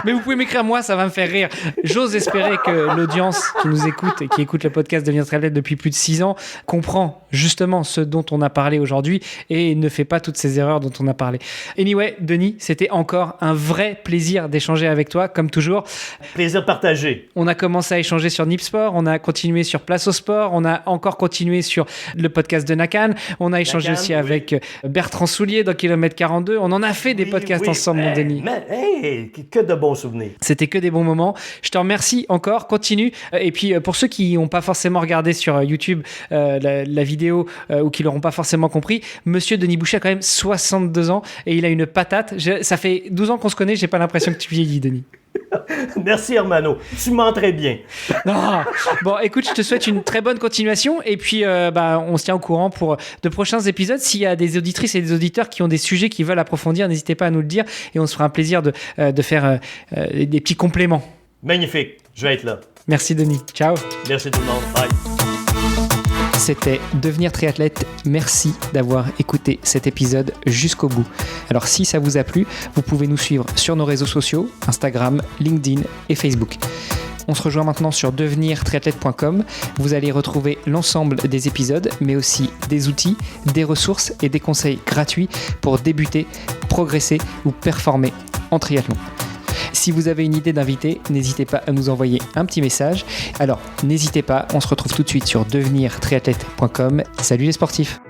Mais vous pouvez m'écrire moi, ça va me faire rire. J'ose espérer que l'audience qui nous écoute et qui écoute le podcast Devenir triathlète depuis plus de 6 ans comprend justement ce dont on a parlé aujourd'hui et ne fait pas toutes ces erreurs dont on a parlé. Anyway, Denis, c'était encore un vrai plaisir d'échanger avec toi, comme toujours. Plaisir partagé. On a commencé à échanger sur Nipsport, on a continué sur Place au Sport, on a encore continué sur le podcast de Nakan, on a échangé aussi avec Bertrand Soulier dans Kilomètre 42. On en a fait des podcasts ensemble, mon Denis. Que de bons souvenirs. C'était que des bons moments. Je te remercie encore. Continue. Et puis, pour ceux qui n'ont pas forcément regardé sur YouTube la vidéo ou qui ne l'auront pas forcément compris, Monsieur Denis Boucher a quand même 62 ans et il a une patate. Ça fait 12 ans qu'on se connaît. J'ai pas l'impression que tu vieillis, Denis. Merci, Hermano. Tu mens très bien. Non. Bon, écoute, je te souhaite une très bonne continuation et puis on se tient au courant pour de prochains épisodes. S'il y a des auditrices et des auditeurs qui ont des sujets qu'ils veulent approfondir, n'hésitez pas à nous le dire et on se fera un plaisir de faire des petits compléments. Magnifique. Je vais être là. Merci, Denis. Ciao. Merci tout le monde. Bye. C'était Devenir triathlète. Merci d'avoir écouté cet épisode jusqu'au bout. Alors si ça vous a plu, vous pouvez nous suivre sur nos réseaux sociaux, Instagram, LinkedIn et Facebook. On se rejoint maintenant sur devenirtriathlète.com. Vous allez retrouver l'ensemble des épisodes, mais aussi des outils, des ressources et des conseils gratuits pour débuter, progresser ou performer en triathlon. Si vous avez une idée d'invité, n'hésitez pas à nous envoyer un petit message. Alors, n'hésitez pas, on se retrouve tout de suite sur devenirtriathlète.com. Salut les sportifs!